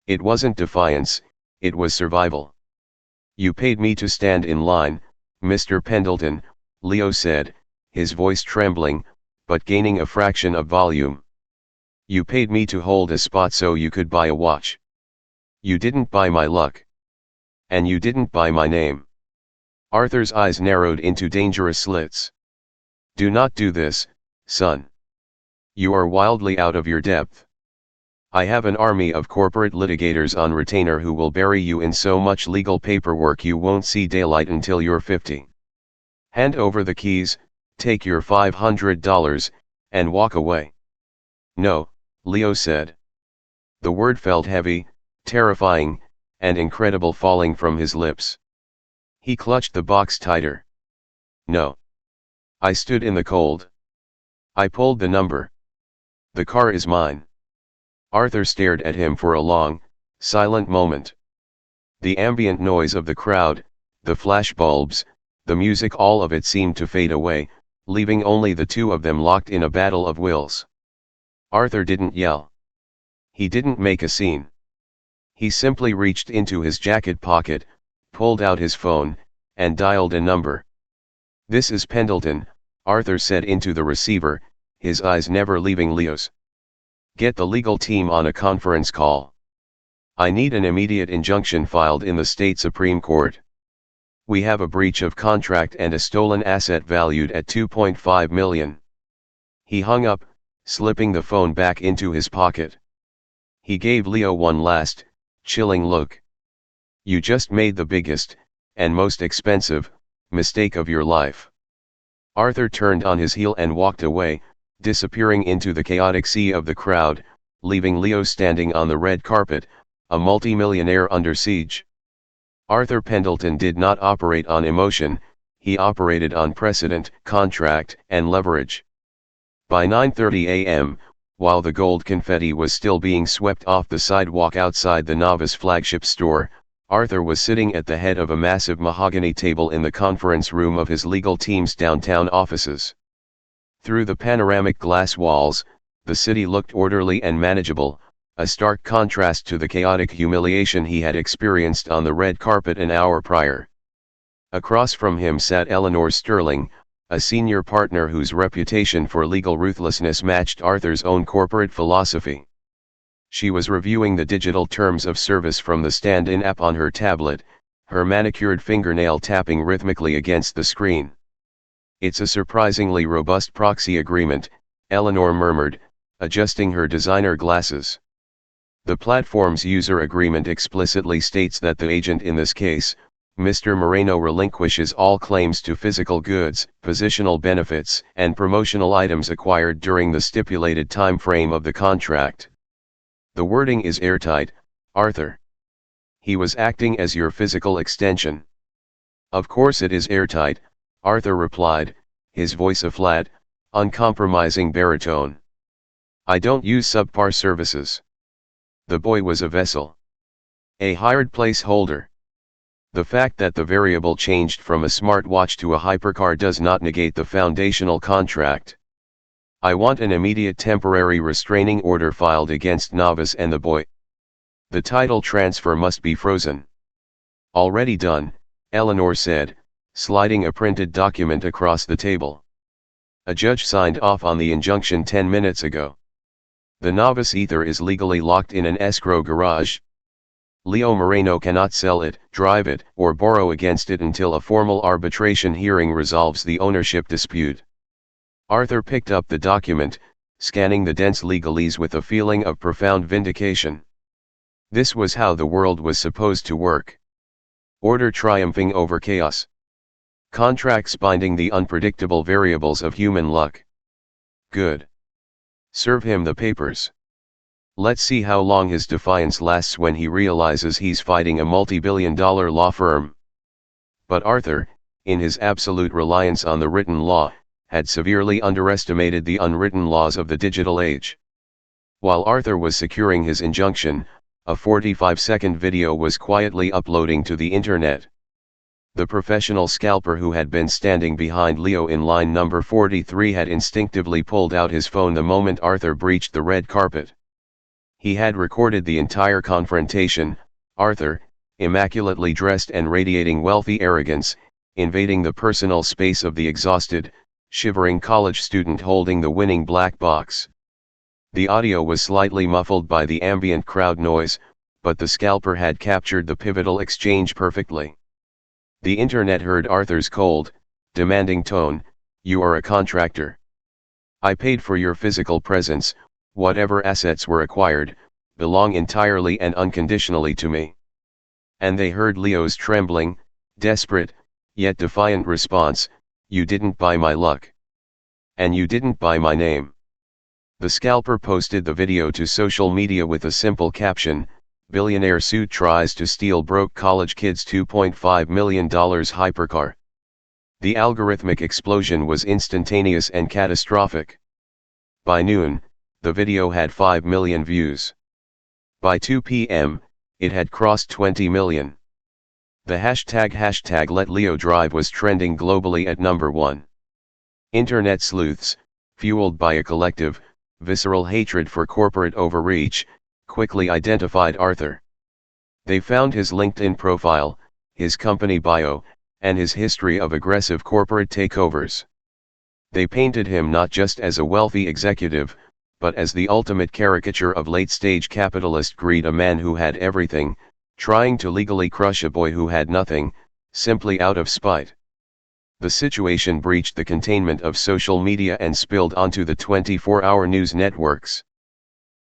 It wasn't defiance, it was survival. You paid me to stand in line, Mr. Pendelton, Leo said, his voice trembling, but gaining a fraction of volume. You paid me to hold a spot so you could buy a watch. You didn't buy my luck. And you didn't buy my name. Arthur's eyes narrowed into dangerous slits. Do not do this, son. You are wildly out of your depth. I have an army of corporate litigators on retainer who will bury you in so much legal paperwork you won't see daylight until you're 50. Hand over the keys, take your $500, and walk away. No, Leo said. The word felt heavy, terrifying, and incredible falling from his lips. He clutched the box tighter. No. I stood in the cold. I pulled the number. The car is mine. Arthur stared at him for a long, silent moment. The ambient noise of the crowd, the flashbulbs, the music, all of it seemed to fade away, leaving only the two of them locked in a battle of wills. Arthur didn't yell. He didn't make a scene. He simply reached into his jacket pocket, pulled out his phone, and dialed a number. This is Pendelton, Arthur said into the receiver, his eyes never leaving Leo's. Get the legal team on a conference call. I need an immediate injunction filed in the state Supreme Court. We have a breach of contract and a stolen asset valued at 2.5 million. He hung up, slipping the phone back into his pocket. He gave Leo one last, chilling look. You just made the biggest, and most expensive, mistake of your life. Arthur turned on his heel and walked away, disappearing into the chaotic sea of the crowd, leaving Leo standing on the red carpet, a multimillionaire under siege. Arthur Pendelton did not operate on emotion, he operated on precedent, contract, and leverage. By 9:30 a.m., while the gold confetti was still being swept off the sidewalk outside the Novice flagship store, Arthur was sitting at the head of a massive mahogany table in the conference room of his legal team's downtown offices. Through the panoramic glass walls, the city looked orderly and manageable, a stark contrast to the chaotic humiliation he had experienced on the red carpet an hour prior. Across from him sat Eleanor Sterling, a senior partner whose reputation for legal ruthlessness matched Arthur's own corporate philosophy. She was reviewing the digital terms of service from the stand-in app on her tablet, her manicured fingernail tapping rhythmically against the screen. It's a surprisingly robust proxy agreement, Eleanor murmured, adjusting her designer glasses. The platform's user agreement explicitly states that the agent in this case, Mr. Moreno, relinquishes all claims to physical goods, positional benefits, and promotional items acquired during the stipulated time frame of the contract. The wording is airtight, Arthur. He was acting as your physical extension. Of course it is airtight, Arthur replied, his voice a flat, uncompromising baritone. I don't use subpar services. The boy was a vessel. A hired placeholder. The fact that the variable changed from a smartwatch to a hypercar does not negate the foundational contract. I want an immediate temporary restraining order filed against Novice and the boy. The title transfer must be frozen. Already done, Eleanor said, sliding a printed document across the table. A judge signed off on the injunction 10 minutes ago. The Novice ether is legally locked in an escrow garage. Leo Moreno cannot sell it, drive it, or borrow against it until a formal arbitration hearing resolves the ownership dispute. Arthur picked up the document, scanning the dense legalese with a feeling of profound vindication. This was how the world was supposed to work. Order triumphing over chaos. Contracts binding the unpredictable variables of human luck. Good. Serve him the papers. Let's see how long his defiance lasts when he realizes he's fighting a multi-billion-dollar law firm. But Arthur, in his absolute reliance on the written law, had severely underestimated the unwritten laws of the digital age. While Arthur was securing his injunction, a 45-second video was quietly uploading to the internet. The professional scalper who had been standing behind Leo in line number 43 had instinctively pulled out his phone the moment Arthur breached the red carpet. He had recorded the entire confrontation, Arthur, immaculately dressed and radiating wealthy arrogance, invading the personal space of the exhausted, shivering college student holding the winning black box. The audio was slightly muffled by the ambient crowd noise, but the scalper had captured the pivotal exchange perfectly. The internet heard Arthur's cold, demanding tone, "You are a contractor. I paid for your physical presence, whatever assets were acquired, belong entirely and unconditionally to me." And they heard Leo's trembling, desperate, yet defiant response, "You didn't buy my luck. And you didn't buy my name." The scalper posted the video to social media with a simple caption, "Billionaire suit tries to steal broke college kid's $2.5 million hypercar." The algorithmic explosion was instantaneous and catastrophic. By noon, the video had 5 million views. By 2 p.m., it had crossed 20 million. The hashtag Let Leo Drive was trending globally at number 1. Internet sleuths, fueled by a collective, visceral hatred for corporate overreach, quickly identified Arthur. They found his LinkedIn profile, his company bio, and his history of aggressive corporate takeovers. They painted him not just as a wealthy executive, but as the ultimate caricature of late-stage capitalist greed, a man who had everything, trying to legally crush a boy who had nothing, simply out of spite. The situation breached the containment of social media and spilled onto the 24-hour news networks.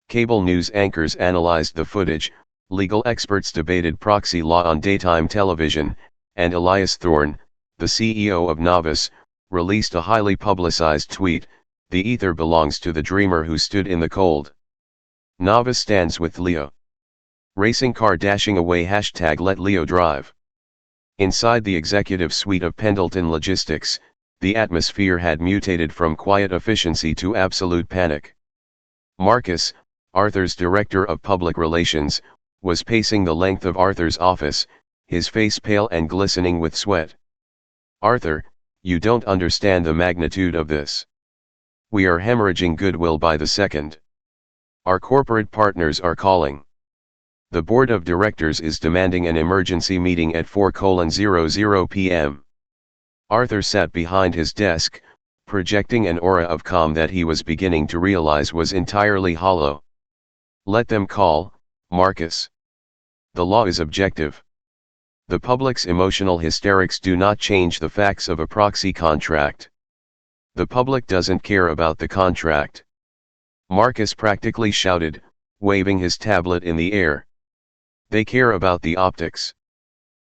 Cable news anchors analyzed the footage, legal experts debated proxy law on daytime television, and Elias Thorne, the CEO of Novus, released a highly publicized tweet: "The ether belongs to the dreamer who stood in the cold. Novus stands with Leo. Racing car dashing away # let Leo drive." Inside the executive suite of Pendelton Logistics, the atmosphere had mutated from quiet efficiency to absolute panic. Marcus, Arthur's director of public relations, was pacing the length of Arthur's office, his face pale and glistening with sweat. "Arthur, you don't understand the magnitude of this. We are hemorrhaging goodwill by the second. Our corporate partners are calling. The board of directors is demanding an emergency meeting at 4:00 p.m. Arthur sat behind his desk, projecting an aura of calm that he was beginning to realize was entirely hollow. "Let them call, Marcus. The law is objective. The public's emotional hysterics do not change the facts of a proxy contract. The public doesn't care about the contract." Marcus practically shouted, waving his tablet in the air. "They care about the optics.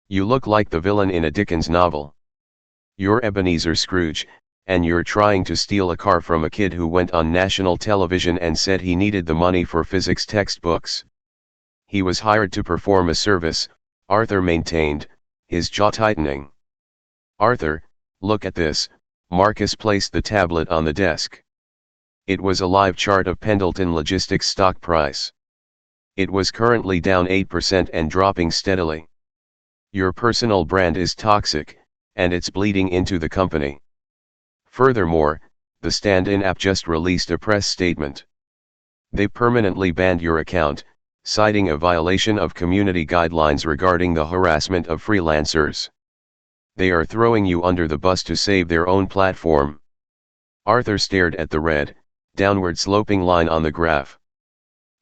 You look like the villain in a Dickens novel. You're Ebenezer Scrooge, and you're trying to steal a car from a kid who went on national television and said he needed the money for physics textbooks. He was hired to perform a service," Arthur maintained, his jaw tightening. "Arthur, look at this." Marcus placed the tablet on the desk. It was a live chart of Pendelton Logistics stock price. It was currently down 8% and dropping steadily. "Your personal brand is toxic, and it's bleeding into the company. Furthermore, the stand-in app just released a press statement. They permanently banned your account, citing a violation of community guidelines regarding the harassment of freelancers. They are throwing you under the bus to save their own platform." Arthur stared at the red, downward sloping line on the graph.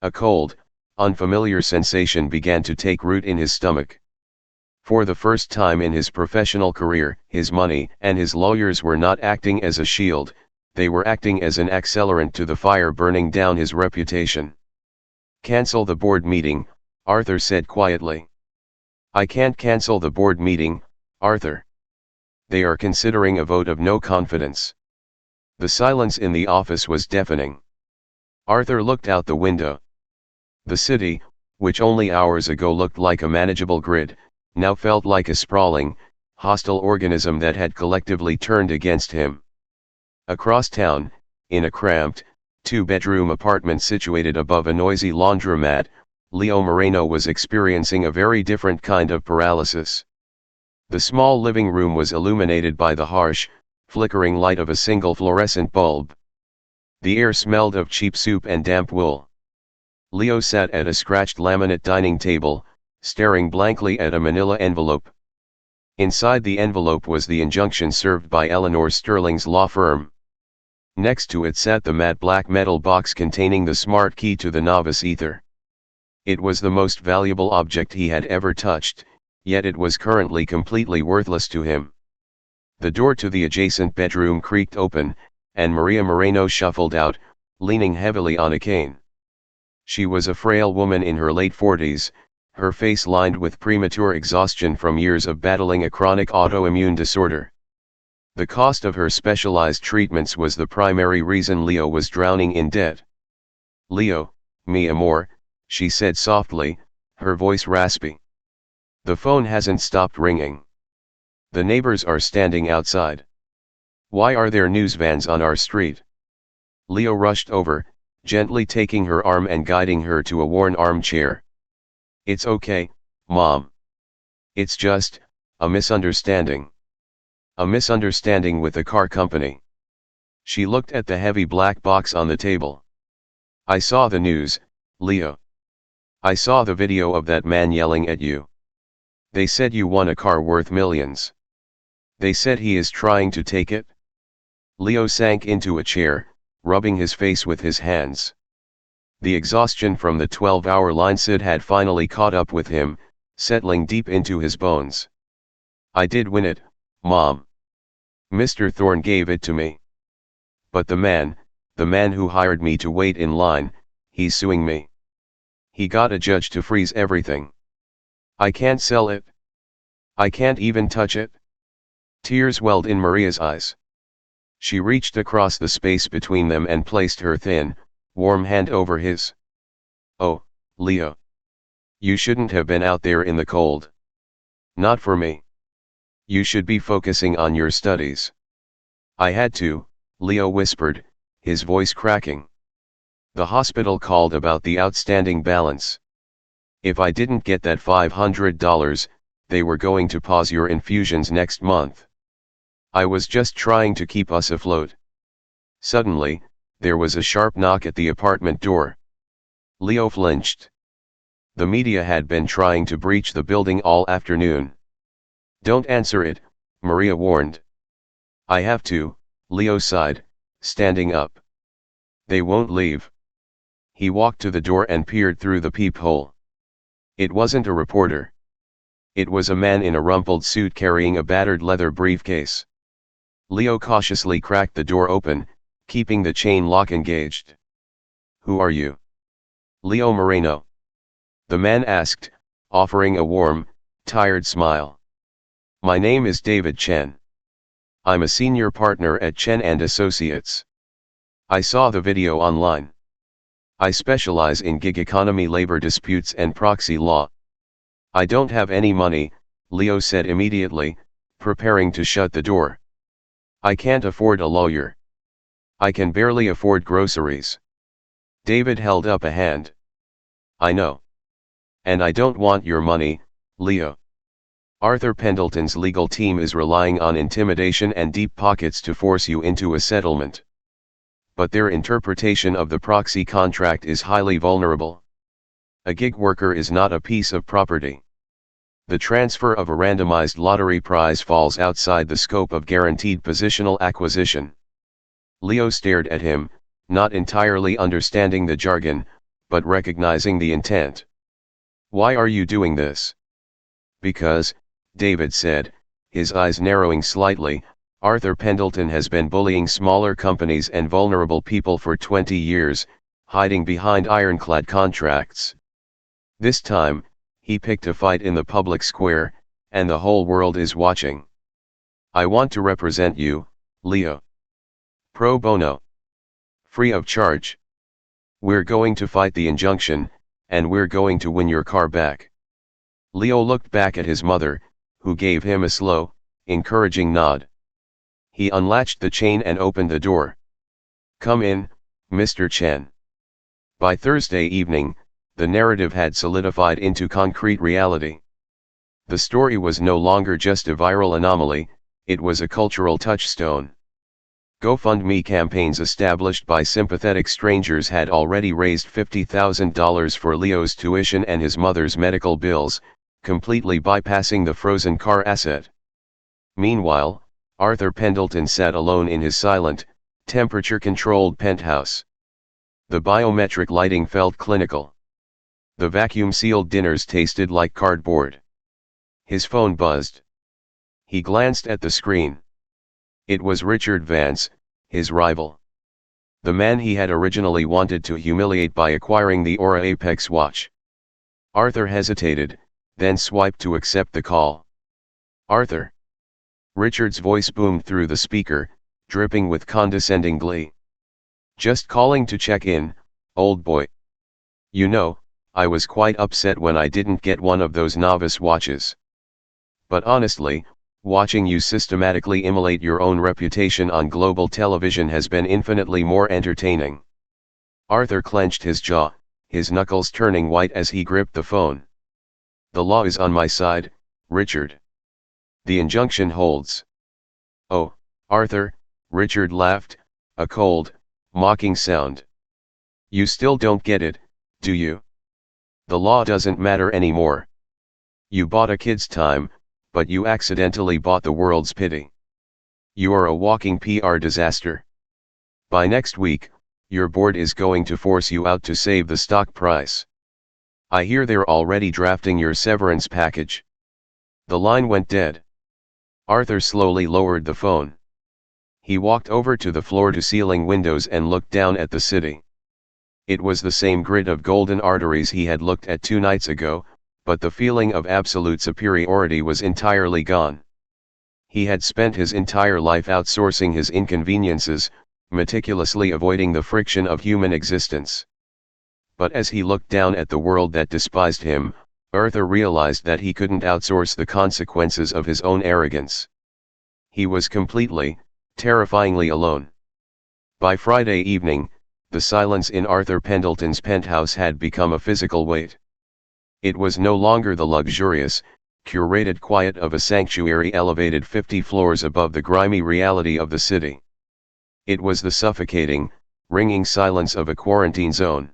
A cold, unfamiliar sensation began to take root in his stomach. For the first time in his professional career, his money and his lawyers were not acting as a shield, they were acting as an accelerant to the fire burning down his reputation. "Cancel the board meeting," Arthur said quietly. "I can't cancel the board meeting, Arthur. They are considering a vote of no confidence." The silence in the office was deafening. Arthur looked out the window. The city, which only hours ago looked like a manageable grid, now felt like a sprawling, hostile organism that had collectively turned against him. Across town, in a cramped, two-bedroom apartment situated above a noisy laundromat, Leo Moreno was experiencing a very different kind of paralysis. The small living room was illuminated by the harsh, flickering light of a single fluorescent bulb. The air smelled of cheap soup and damp wool. Leo sat at a scratched laminate dining table, staring blankly at a manila envelope. Inside the envelope was the injunction served by Eleanor Sterling's law firm. Next to it sat the matte black metal box containing the smart key to the Novus ether. It was the most valuable object he had ever touched, yet it was currently completely worthless to him. The door to the adjacent bedroom creaked open, and Maria Moreno shuffled out, leaning heavily on a cane. She was a frail woman in her late 40s, her face lined with premature exhaustion from years of battling a chronic autoimmune disorder. The cost of her specialized treatments was the primary reason Leo was drowning in debt. "Leo, mi amor," she said softly, her voice raspy. "The phone hasn't stopped ringing. The neighbors are standing outside. Why are there news vans on our street?" Leo rushed over, gently taking her arm and guiding her to a worn armchair. "It's okay, Mom. It's just a misunderstanding. A misunderstanding with the car company." She looked at the heavy black box on the table. "I saw the news, Leo. I saw the video of that man yelling at you. They said you won a car worth millions. They said he is trying to take it." Leo sank into a chair, rubbing his face with his hands. The exhaustion from the 12-hour line sit had finally caught up with him, settling deep into his bones. I did win it, Mom. Mr. Thorne gave it to me. But the man who hired me to wait in line, he's suing me. He got a judge to freeze everything. I can't sell it. I can't even touch it. Tears welled in Maria's eyes. She reached across the space between them and placed her thin, warm hand over his. Oh, Leo. You shouldn't have been out there in the cold. Not for me. You should be focusing on your studies. I had to, Leo whispered, his voice cracking. The hospital called about the outstanding balance. If I didn't get that $500, they were going to pause your infusions next month. I was just trying to keep us afloat. Suddenly, there was a sharp knock at the apartment door. Leo flinched. The media had been trying to breach the building all afternoon. Don't answer it, Maria warned. I have to, Leo sighed, standing up. They won't leave. He walked to the door and peered through the peephole. It wasn't a reporter. It was a man in a rumpled suit carrying a battered leather briefcase. Leo cautiously cracked the door open, keeping the chain lock engaged. Who are you? Leo Moreno. The man asked, offering a warm, tired smile. My name is David Chen. I'm a senior partner at Chen & Associates. I saw the video online. I specialize in gig economy labor disputes and proxy law. I don't have any money, Leo said immediately, preparing to shut the door. I can't afford a lawyer. I can barely afford groceries. David held up a hand. I know. And I don't want your money, Leo. Arthur Pendelton's legal team is relying on intimidation and deep pockets to force you into a settlement. But their interpretation of the proxy contract is highly vulnerable. A gig worker is not a piece of property. The transfer of a randomized lottery prize falls outside the scope of guaranteed positional acquisition. Leo stared at him, not entirely understanding the jargon, but recognizing the intent. Why are you doing this? Because, David said, his eyes narrowing slightly, Arthur Pendleton has been bullying smaller companies and vulnerable people for 20 years, hiding behind ironclad contracts. This time, he picked a fight in the public square, and the whole world is watching. I want to represent you, Leo. Pro bono. Free of charge. We're going to fight the injunction, and we're going to win your car back. Leo looked back at his mother, who gave him a slow, encouraging nod. He unlatched the chain and opened the door. Come in, Mr. Chen. By Thursday evening, the narrative had solidified into concrete reality. The story was no longer just a viral anomaly, it was a cultural touchstone. GoFundMe campaigns established by sympathetic strangers had already raised $50,000 for Leo's tuition and his mother's medical bills, completely bypassing the frozen car asset. Meanwhile, Arthur Pendleton sat alone in his silent, temperature-controlled penthouse. The biometric lighting felt clinical. The vacuum-sealed dinners tasted like cardboard. His phone buzzed. He glanced at the screen. It was Richard Vance, his rival. The man he had originally wanted to humiliate by acquiring the Aura Apex watch. Arthur hesitated, then swiped to accept the call. Arthur. Richard's voice boomed through the speaker, dripping with condescending glee. Just calling to check in, old boy. You know, I was quite upset when I didn't get one of those novice watches. But honestly, watching you systematically immolate your own reputation on global television has been infinitely more entertaining. Arthur clenched his jaw, his knuckles turning white as he gripped the phone. The law is on my side, Richard. The injunction holds. Oh, Arthur, Richard laughed, a cold, mocking sound. You still don't get it, do you? The law doesn't matter anymore. You bought a kid's time, but you accidentally bought the world's pity. You are a walking PR disaster. By next week, your board is going to force you out to save the stock price. I hear they're already drafting your severance package. The line went dead. Arthur slowly lowered the phone. He walked over to the floor-to-ceiling windows and looked down at the city. It was the same grid of golden arteries he had looked at 2 nights ago, but the feeling of absolute superiority was entirely gone. He had spent his entire life outsourcing his inconveniences, meticulously avoiding the friction of human existence. But as he looked down at the world that despised him, Arthur realized that he couldn't outsource the consequences of his own arrogance. He was completely, terrifyingly alone. By Friday evening, the silence in Arthur Pendelton's penthouse had become a physical weight. It was no longer the luxurious, curated quiet of a sanctuary elevated 50 floors above the grimy reality of the city. It was the suffocating, ringing silence of a quarantine zone.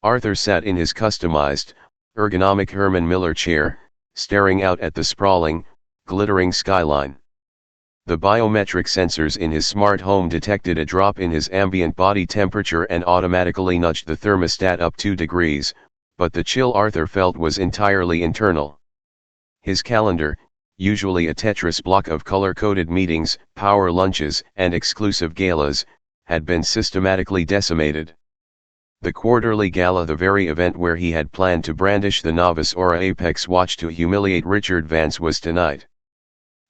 Arthur sat in his customized, ergonomic Herman Miller chair, staring out at the sprawling, glittering skyline. The biometric sensors in his smart home detected a drop in his ambient body temperature and automatically nudged the thermostat up 2 degrees, but the chill Arthur felt was entirely internal. His calendar, usually a Tetris block of color-coded meetings, power lunches, and exclusive galas, had been systematically decimated. The quarterly gala, the very event where he had planned to brandish the Novice Aura Apex watch to humiliate Richard Vance, was tonight.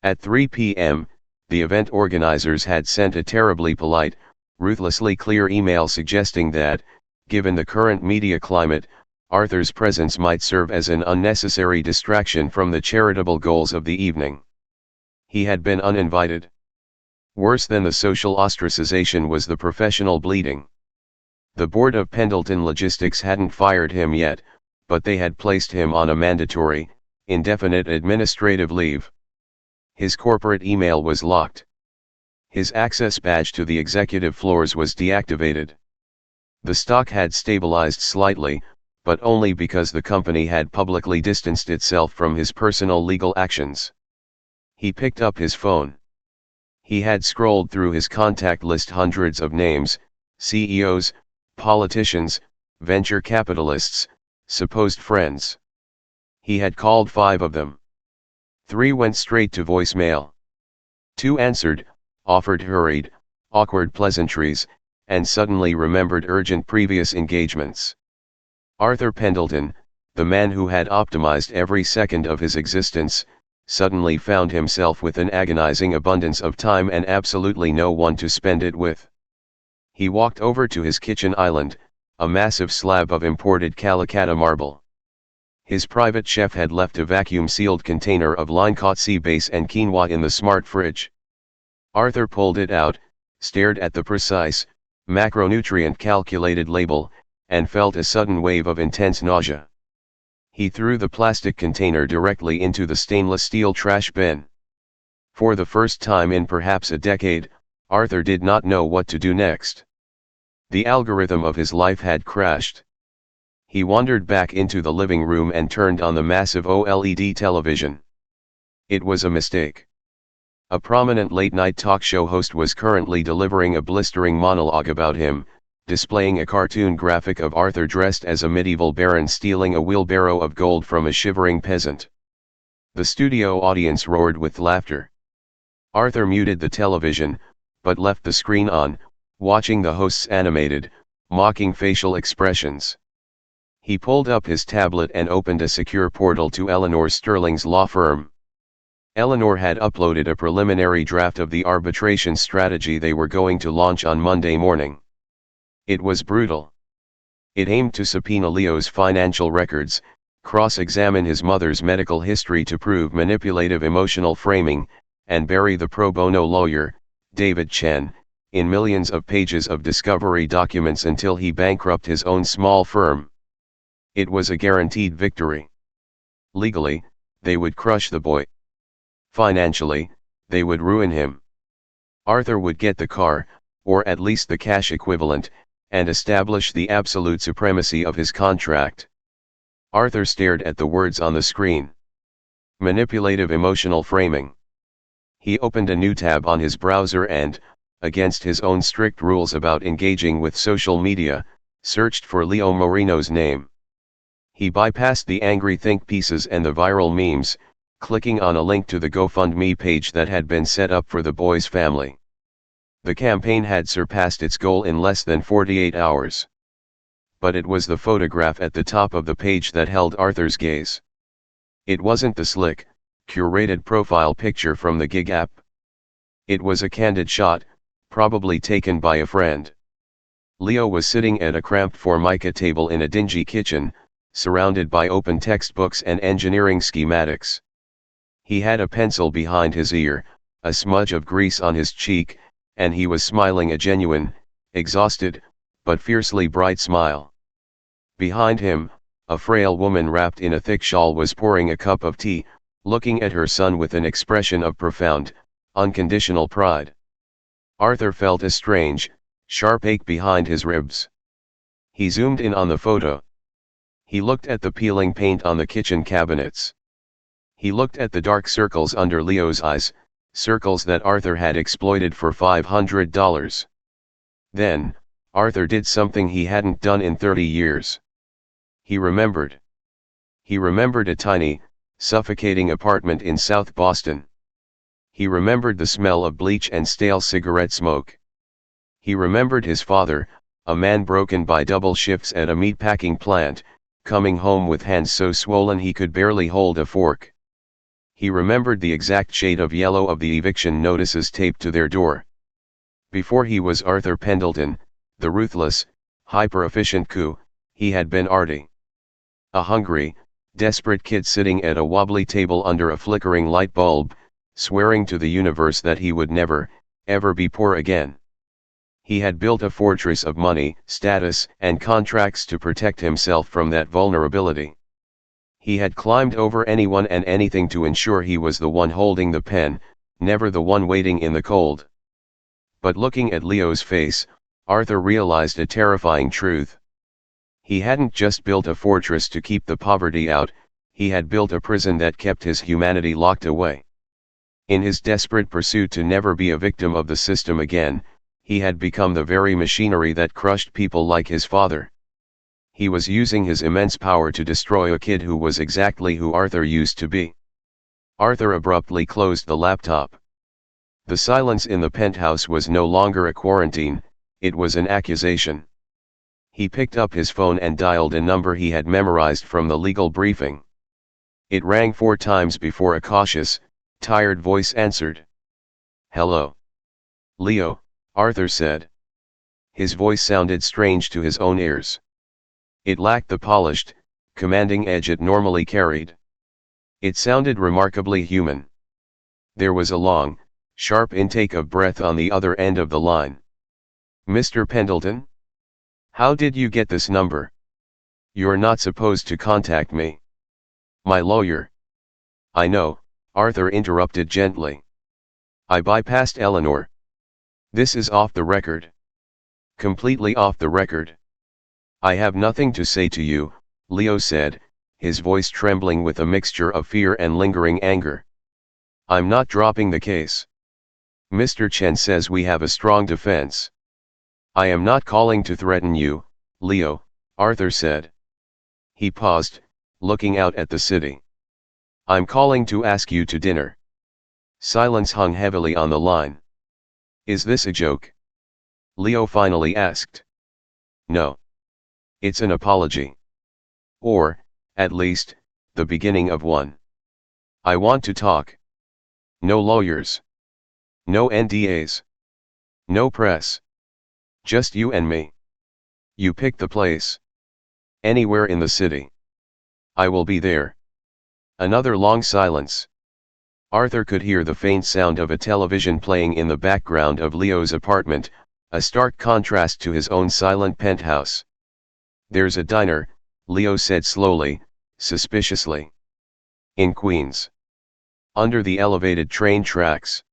At 3 p.m., the event organizers had sent a terribly polite, ruthlessly clear email suggesting that, given the current media climate, Arthur's presence might serve as an unnecessary distraction from the charitable goals of the evening. He had been uninvited. Worse than the social ostracization was the professional bleeding. The board of Pendelton Logistics hadn't fired him yet, but they had placed him on a mandatory, indefinite administrative leave. His corporate email was locked. His access badge to the executive floors was deactivated. The stock had stabilized slightly, but only because the company had publicly distanced itself from his personal legal actions. He picked up his phone. He had scrolled through his contact list, hundreds of names, CEOs, politicians, venture capitalists, supposed friends. He had called 5 of them. 3 went straight to voicemail. 2 answered, offered hurried, awkward pleasantries, and suddenly remembered urgent previous engagements. Arthur Pendelton, the man who had optimized every second of his existence, suddenly found himself with an agonizing abundance of time and absolutely no one to spend it with. He walked over to his kitchen island, a massive slab of imported Calcutta marble. His private chef had left a vacuum-sealed container of line-caught sea bass and quinoa in the smart fridge. Arthur pulled it out, stared at the precise, macronutrient-calculated label, and felt a sudden wave of intense nausea. He threw the plastic container directly into the stainless steel trash bin. For the first time in perhaps a decade, Arthur did not know what to do next. The algorithm of his life had crashed. He wandered back into the living room and turned on the massive OLED television. It was a mistake. A prominent late-night talk show host was currently delivering a blistering monologue about him, displaying a cartoon graphic of Arthur dressed as a medieval baron stealing a wheelbarrow of gold from a shivering peasant. The studio audience roared with laughter. Arthur muted the television, but left the screen on, watching the host's animated, mocking facial expressions. He pulled up his tablet and opened a secure portal to Eleanor Sterling's law firm. Eleanor had uploaded a preliminary draft of the arbitration strategy they were going to launch on Monday morning. It was brutal. It aimed to subpoena Leo's financial records, cross-examine his mother's medical history to prove manipulative emotional framing, and bury the pro bono lawyer, David Chen, in millions of pages of discovery documents until he bankrupt his own small firm. It was a guaranteed victory. Legally, they would crush the boy. Financially, they would ruin him. Arthur would get the car, or at least the cash equivalent, and establish the absolute supremacy of his contract. Arthur stared at the words on the screen. Manipulative emotional framing. He opened a new tab on his browser and, against his own strict rules about engaging with social media, searched for Leo Moreno's name. He bypassed the angry think pieces and the viral memes, clicking on a link to the GoFundMe page that had been set up for the boy's family. The campaign had surpassed its goal in less than 48 hours. But it was the photograph at the top of the page that held Arthur's gaze. It wasn't the slick, curated profile picture from the gig app. It was a candid shot, probably taken by a friend. Leo was sitting at a cramped formica table in a dingy kitchen, surrounded by open textbooks and engineering schematics. He had a pencil behind his ear, a smudge of grease on his cheek, and he was smiling a genuine, exhausted, but fiercely bright smile. Behind him, a frail woman wrapped in a thick shawl was pouring a cup of tea, looking at her son with an expression of profound, unconditional pride. Arthur felt a strange, sharp ache behind his ribs. He zoomed in on the photo. He looked at the peeling paint on the kitchen cabinets. He looked at the dark circles under Leo's eyes, circles that Arthur had exploited for $500. Then, Arthur did something he hadn't done in 30 years. He remembered. He remembered a tiny, suffocating apartment in South Boston. He remembered the smell of bleach and stale cigarette smoke. He remembered his father, a man broken by double shifts at a meatpacking plant, coming home with hands so swollen he could barely hold a fork. He remembered the exact shade of yellow of the eviction notices taped to their door. Before he was Arthur Pendelton, the ruthless, hyper-efficient coup, he had been Artie. A hungry, desperate kid sitting at a wobbly table under a flickering light bulb, swearing to the universe that he would never, ever be poor again. He had built a fortress of money, status, and contracts to protect himself from that vulnerability. He had climbed over anyone and anything to ensure he was the one holding the pen, never the one waiting in the cold. But looking at Leo's face, Arthur realized a terrifying truth. He hadn't just built a fortress to keep the poverty out, he had built a prison that kept his humanity locked away. In his desperate pursuit to never be a victim of the system again, he had become the very machinery that crushed people like his father. He was using his immense power to destroy a kid who was exactly who Arthur used to be. Arthur abruptly closed the laptop. The silence in the penthouse was no longer a quarantine, it was an accusation. He picked up his phone and dialed a number he had memorized from the legal briefing. It rang 4 times before a cautious, tired voice answered. "Hello. Leo," Arthur said. His voice sounded strange to his own ears. It lacked the polished, commanding edge it normally carried. It sounded remarkably human. There was a long, sharp intake of breath on the other end of the line. "Mr. Pendelton? How did you get this number? You're not supposed to contact me. My lawyer." "I know," Arthur interrupted gently. "I bypassed Eleanor. This is off the record. Completely off the record." "I have nothing to say to you," Leo said, his voice trembling with a mixture of fear and lingering anger. "I'm not dropping the case. Mr. Chen says we have a strong defense." "I am not calling to threaten you, Leo," Arthur said. He paused, looking out at the city. "I'm calling to ask you to dinner." Silence hung heavily on the line. "Is this a joke?" Leo finally asked. "No. It's an apology. Or, at least, the beginning of one. I want to talk. No lawyers. No NDAs. No press. Just you and me. You pick the place. Anywhere in the city. I will be there." Another long silence. Arthur could hear the faint sound of a television playing in the background of Leo's apartment, a stark contrast to his own silent penthouse. "There's a diner," Leo said slowly, suspiciously. "In Queens. Under the elevated train tracks.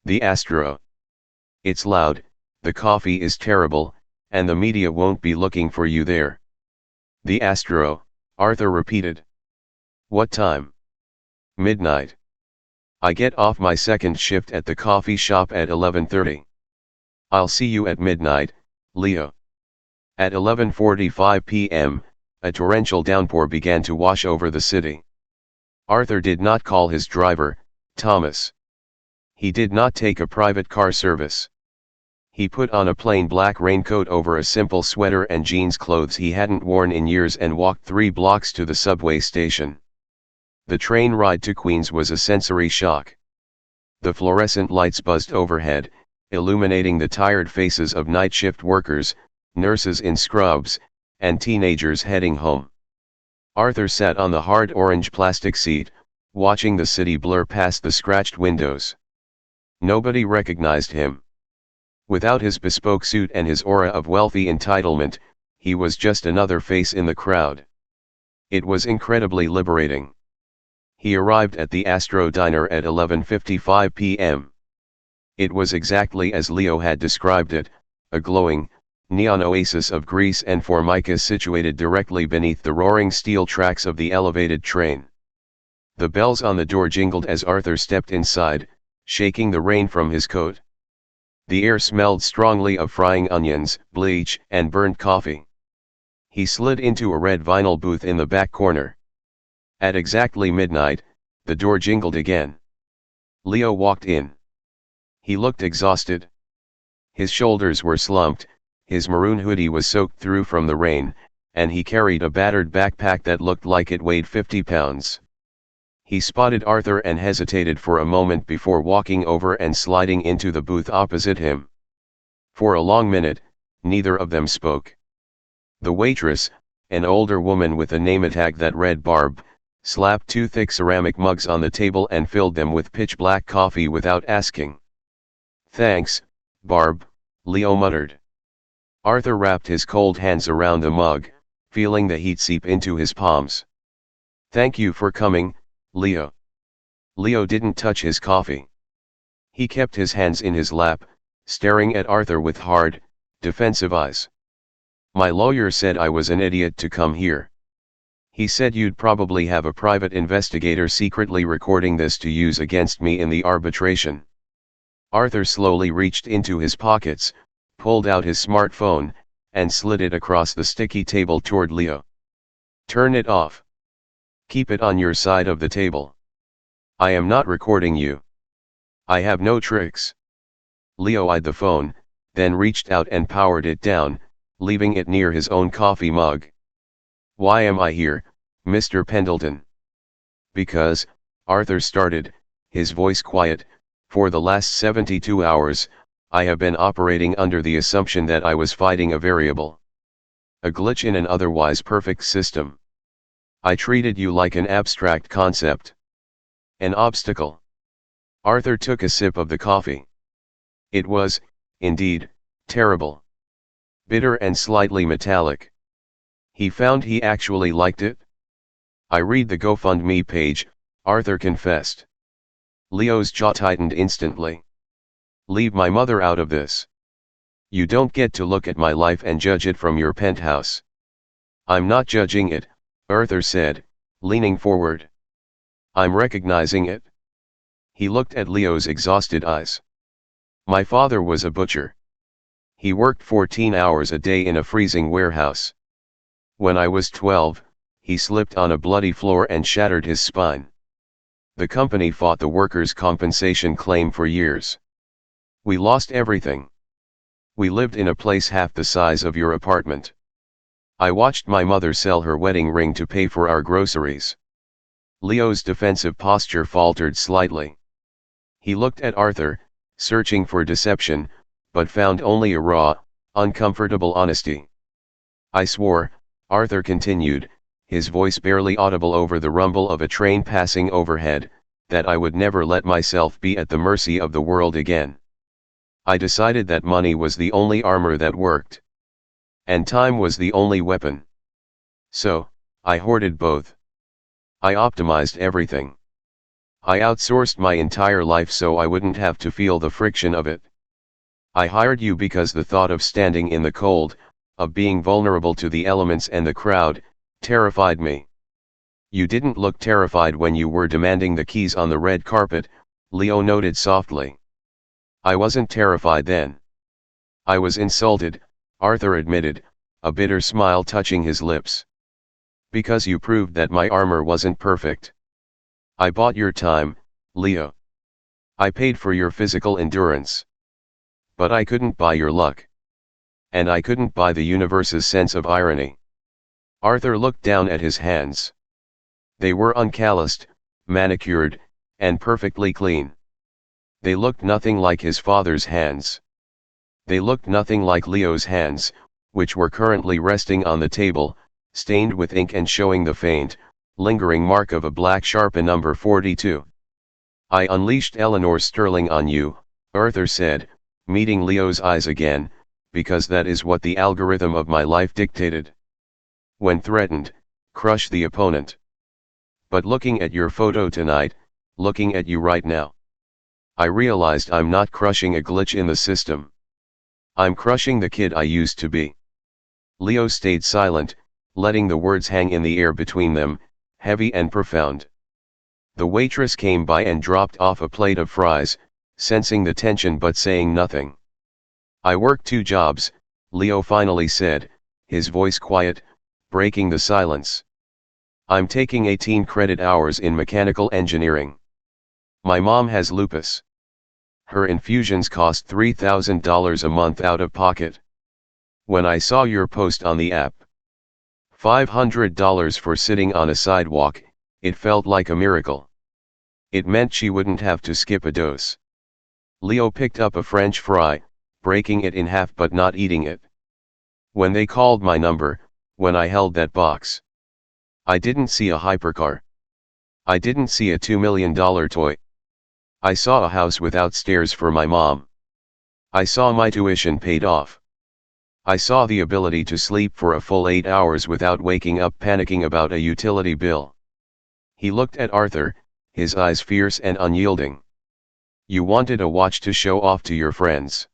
The Astro. It's loud, the coffee is terrible, and the media won't be looking for you there." "The Astro," Arthur repeated. "What time?" "Midnight. I get off my second shift at the coffee shop at 11:30. I'll see you at midnight, Leo." At 11:45 p.m., a torrential downpour began to wash over the city. Arthur did not call his driver, Thomas. He did not take a private car service. He put on a plain black raincoat over a simple sweater and jeans clothes he hadn't worn in years and walked 3 blocks to the subway station. The train ride to Queens was a sensory shock. The fluorescent lights buzzed overhead, illuminating the tired faces of night shift workers, nurses in scrubs, and teenagers heading home. Arthur sat on the hard orange plastic seat, watching the city blur past the scratched windows. Nobody recognized him. Without his bespoke suit and his aura of wealthy entitlement, he was just another face in the crowd. It was incredibly liberating. He arrived at the Astro Diner at 11:55 p.m. It was exactly as Leo had described it, a glowing, neon oasis of grease and formica situated directly beneath the roaring steel tracks of the elevated train. The bells on the door jingled as Arthur stepped inside, shaking the rain from his coat. The air smelled strongly of frying onions, bleach, and burnt coffee. He slid into a red vinyl booth in the back corner. At exactly midnight, the door jingled again. Leo walked in. He looked exhausted. His shoulders were slumped, his maroon hoodie was soaked through from the rain, and he carried a battered backpack that looked like it weighed 50 pounds. He spotted Arthur and hesitated for a moment before walking over and sliding into the booth opposite him. For a long minute, neither of them spoke. The waitress, an older woman with a name tag that read Barb, slapped 2 thick ceramic mugs on the table and filled them with pitch-black coffee without asking. "Thanks, Barb," Leo muttered. Arthur wrapped his cold hands around the mug, feeling the heat seep into his palms. "Thank you for coming, Leo." Leo didn't touch his coffee. He kept his hands in his lap, staring at Arthur with hard, defensive eyes. "My lawyer said I was an idiot to come here. He said you'd probably have a private investigator secretly recording this to use against me in the arbitration." Arthur slowly reached into his pockets, pulled out his smartphone, and slid it across the sticky table toward Leo. "Turn it off. Keep it on your side of the table. I am not recording you. I have no tricks." Leo eyed the phone, then reached out and powered it down, leaving it near his own coffee mug. "Why am I here, Mr. Pendelton?" "Because," Arthur started, his voice quiet, "for the last 72 hours, I have been operating under the assumption that I was fighting a variable. A glitch in an otherwise perfect system. I treated you like an abstract concept. An obstacle." Arthur took a sip of the coffee. It was, indeed, terrible. Bitter and slightly metallic. He found he actually liked it. "I read the GoFundMe page," Arthur confessed. Leo's jaw tightened instantly. "Leave my mother out of this. You don't get to look at my life and judge it from your penthouse." "I'm not judging it," Arthur said, leaning forward. "I'm recognizing it." He looked at Leo's exhausted eyes. "My father was a butcher. He worked 14 hours a day in a freezing warehouse. When I was 12, he slipped on a bloody floor and shattered his spine. The company fought the workers' compensation claim for years. We lost everything. We lived in a place half the size of your apartment. I watched my mother sell her wedding ring to pay for our groceries." Leo's defensive posture faltered slightly. He looked at Arthur, searching for deception, but found only a raw, uncomfortable honesty. "I swore," Arthur continued, his voice barely audible over the rumble of a train passing overhead, "that I would never let myself be at the mercy of the world again. I decided that money was the only armor that worked. And time was the only weapon. So, I hoarded both. I optimized everything. I outsourced my entire life so I wouldn't have to feel the friction of it. I hired you because the thought of standing in the cold, of being vulnerable to the elements and the crowd, terrified me. You didn't look terrified when you were demanding the keys on the red carpet," Leo noted softly. "I wasn't terrified then. I was insulted," Arthur admitted, a bitter smile touching his lips. "Because you proved that my armor wasn't perfect. I bought your time, Leo. I paid for your physical endurance. But I couldn't buy your luck. And I couldn't buy the universe's sense of irony. Arthur looked down at his hands. They were uncalloused, manicured, and perfectly clean. They looked nothing like his father's hands. They looked nothing like Leo's hands, which were currently resting on the table, stained with ink and showing the faint, lingering mark of a black Sharpie number 42. I unleashed Eleanor Sterling on you, Arthur said, meeting Leo's eyes again, because that is what the algorithm of my life dictated. When threatened, crush the opponent. But looking at your photo tonight, looking at you right now, I realized I'm not crushing a glitch in the system. I'm crushing the kid I used to be. Leo stayed silent, letting the words hang in the air between them, heavy and profound. The waitress came by and dropped off a plate of fries, sensing the tension but saying nothing. I work 2 jobs, Leo finally said, his voice quiet, breaking the silence. I'm taking 18 credit hours in mechanical engineering. My mom has lupus. Her infusions cost $3,000 a month out of pocket. When I saw your post on the app, $500 for sitting on a sidewalk, it felt like a miracle. It meant she wouldn't have to skip a dose. Leo picked up a French fry, breaking it in half but not eating it. When they called my number, when I held that box, I didn't see a hypercar. I didn't see a $2 million toy. I saw a house without stairs for my mom. I saw my tuition paid off. I saw the ability to sleep for a full 8 hours without waking up panicking about a utility bill. He looked at Arthur, his eyes fierce and unyielding. You wanted a watch to show off to your friends.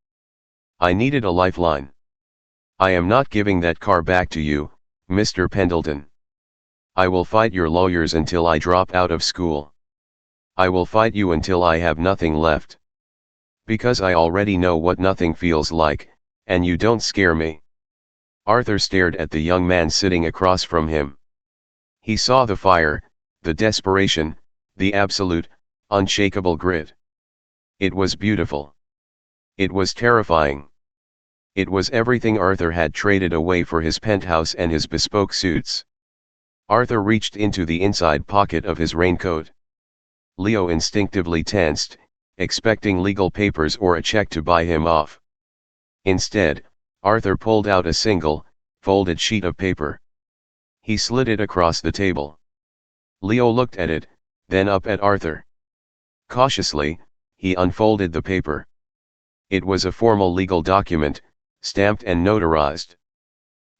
I needed a lifeline. I am not giving that car back to you, Mr. Pendelton. I will fight your lawyers until I drop out of school. I will fight you until I have nothing left. Because I already know what nothing feels like, and you don't scare me. Arthur stared at the young man sitting across from him. He saw the fire, the desperation, the absolute, unshakable grit. It was beautiful. It was terrifying. It was everything Arthur had traded away for his penthouse and his bespoke suits. Arthur reached into the inside pocket of his raincoat. Leo instinctively tensed, expecting legal papers or a check to buy him off. Instead, Arthur pulled out a single, folded sheet of paper. He slid it across the table. Leo looked at it, then up at Arthur. Cautiously, he unfolded the paper. It was a formal legal document, stamped and notarized.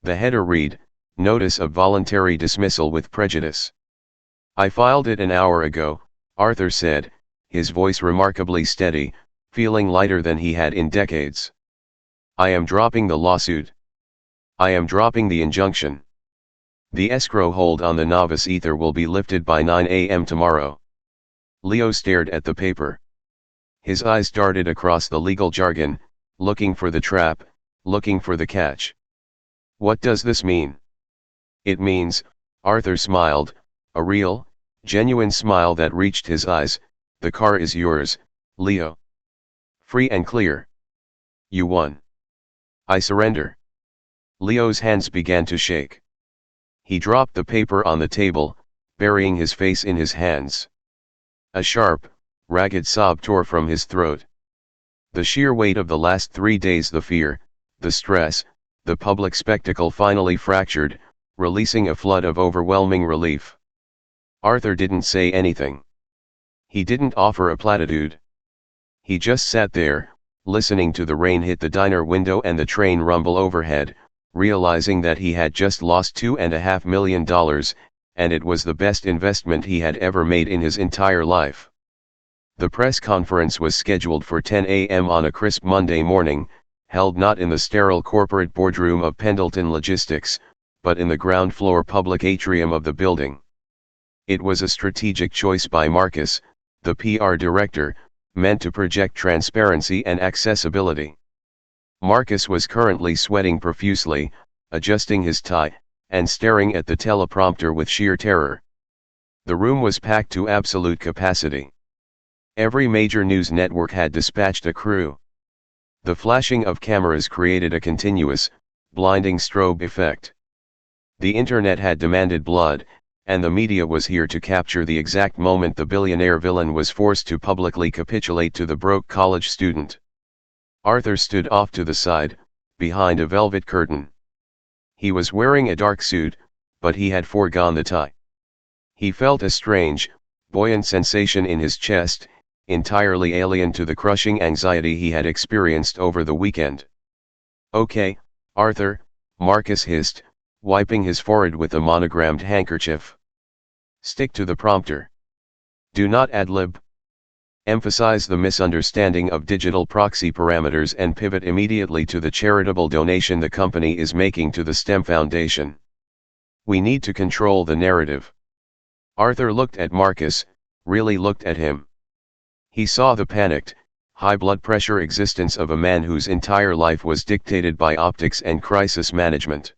The header read, Notice of Voluntary Dismissal with Prejudice. I filed it an hour ago, Arthur said, his voice remarkably steady, feeling lighter than he had in decades. I am dropping the lawsuit. I am dropping the injunction. The escrow hold on the novice ether will be lifted by 9 a.m. tomorrow. Leo stared at the paper. His eyes darted across the legal jargon, looking for the trap, looking for the catch. What does this mean? It means, Arthur smiled, a real, genuine smile that reached his eyes, the car is yours, Leo. Free and clear. You won. I surrender. Leo's hands began to shake. He dropped the paper on the table, burying his face in his hands. A sharp, ragged sob tore from his throat. The sheer weight of the last 3 days, the fear, the stress, the public spectacle finally fractured, releasing a flood of overwhelming relief. Arthur didn't say anything. He didn't offer a platitude. He just sat there, listening to the rain hit the diner window and the train rumble overhead, realizing that he had just lost $2.5 million, and it was the best investment he had ever made in his entire life. The press conference was scheduled for 10 a.m. on a crisp Monday morning, held not in the sterile corporate boardroom of Pendelton Logistics, but in the ground floor public atrium of the building. It was a strategic choice by Marcus, the PR director, meant to project transparency and accessibility. Marcus was currently sweating profusely, adjusting his tie, and staring at the teleprompter with sheer terror. The room was packed to absolute capacity. Every major news network had dispatched a crew. The flashing of cameras created a continuous, blinding strobe effect. The internet had demanded blood, and the media was here to capture the exact moment the billionaire villain was forced to publicly capitulate to the broke college student. Arthur stood off to the side, behind a velvet curtain. He was wearing a dark suit, but he had foregone the tie. He felt a strange, buoyant sensation in his chest, entirely alien to the crushing anxiety he had experienced over the weekend. "Okay, Arthur," Marcus hissed, wiping his forehead with a monogrammed handkerchief. "Stick to the prompter. Do not ad-lib. Emphasize the misunderstanding of digital proxy parameters and pivot immediately to the charitable donation the company is making to the STEM Foundation. We need to control the narrative." Arthur looked at Marcus, really looked at him. He saw the panicked, high blood pressure existence of a man whose entire life was dictated by optics and crisis management.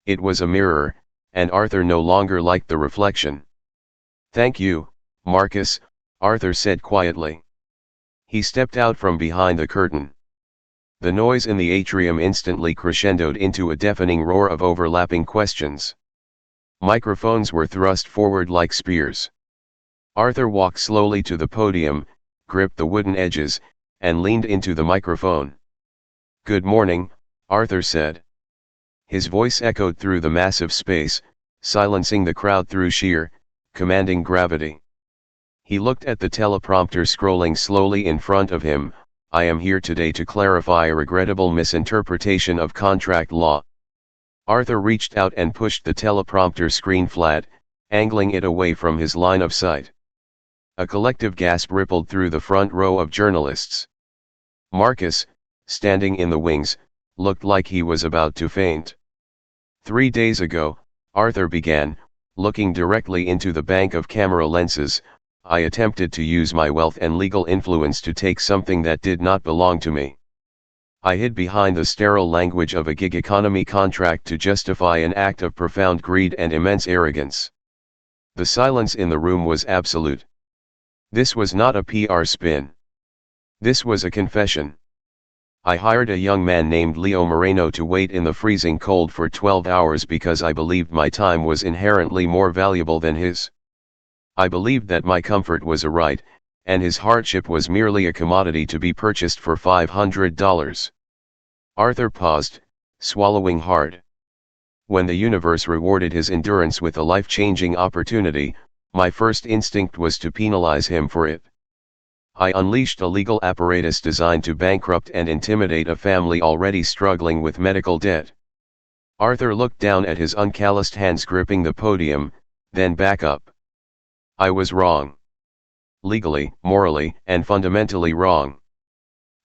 It was a mirror, and Arthur no longer liked the reflection. "Thank you, Marcus," Arthur said quietly. He stepped out from behind the curtain. The noise in the atrium instantly crescendoed into a deafening roar of overlapping questions. Microphones were thrust forward like spears. Arthur walked slowly to the podium, gripped the wooden edges, and leaned into the microphone. "Good morning," Arthur said. His voice echoed through the massive space, silencing the crowd through sheer, commanding gravity. He looked at the teleprompter scrolling slowly in front of him. "I am here today to clarify a regrettable misinterpretation of contract law." Arthur reached out and pushed the teleprompter screen flat, angling it away from his line of sight. A collective gasp rippled through the front row of journalists. Marcus, standing in the wings, looked like he was about to faint. 3 days ago, Arthur began, looking directly into the bank of camera lenses, "I attempted to use my wealth and legal influence to take something that did not belong to me. I hid behind the sterile language of a gig economy contract to justify an act of profound greed and immense arrogance." The silence in the room was absolute. This was not a PR spin. This was a confession. "I hired a young man named Leo Moreno to wait in the freezing cold for 12 hours because I believed my time was inherently more valuable than his. I believed that my comfort was a right, and his hardship was merely a commodity to be purchased for $500. Arthur paused, swallowing hard. When the universe rewarded his endurance with a life-changing opportunity, my first instinct was to penalize him for it. I unleashed a legal apparatus designed to bankrupt and intimidate a family already struggling with medical debt. Arthur looked down at his uncalloused hands gripping the podium, then back up. I was wrong. Legally, morally, and fundamentally wrong.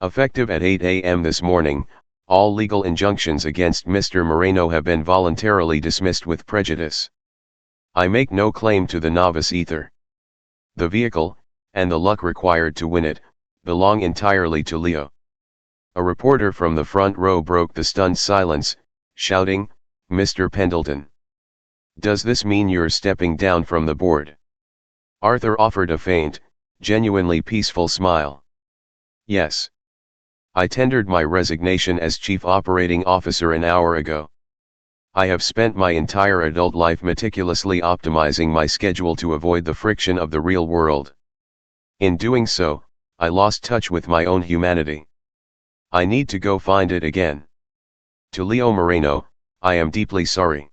Effective at 8 a.m. this morning, all legal injunctions against Mr. Moreno have been voluntarily dismissed with prejudice. I make no claim to the novice ether. The vehicle, and the luck required to win it, belong entirely to Leo. A reporter from the front row broke the stunned silence, shouting, "Mr. Pendelton. Does this mean you're stepping down from the board?" Arthur offered a faint, genuinely peaceful smile. "Yes. I tendered my resignation as Chief Operating Officer an hour ago. I have spent my entire adult life meticulously optimizing my schedule to avoid the friction of the real world. In doing so, I lost touch with my own humanity. I need to go find it again. To Leo Moreno, I am deeply sorry.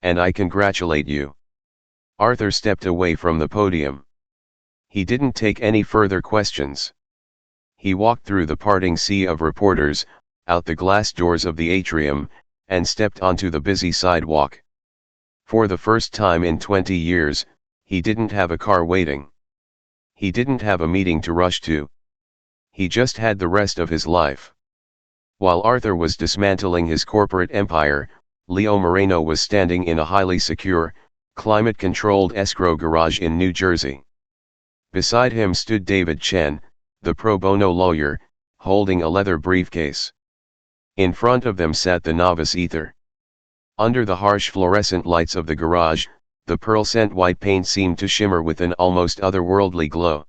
And I congratulate you." Arthur stepped away from the podium. He didn't take any further questions. He walked through the parting sea of reporters, out the glass doors of the atrium, and stepped onto the busy sidewalk. For the first time in 20 years, he didn't have a car waiting. He didn't have a meeting to rush to. He just had the rest of his life. While Arthur was dismantling his corporate empire, Leo Moreno was standing in a highly secure, climate-controlled escrow garage in New Jersey. Beside him stood David Chen, the pro bono lawyer, holding a leather briefcase. In front of them sat the novice ether. Under the harsh fluorescent lights of the garage, The pearl-scent white paint seemed to shimmer with an almost otherworldly glow.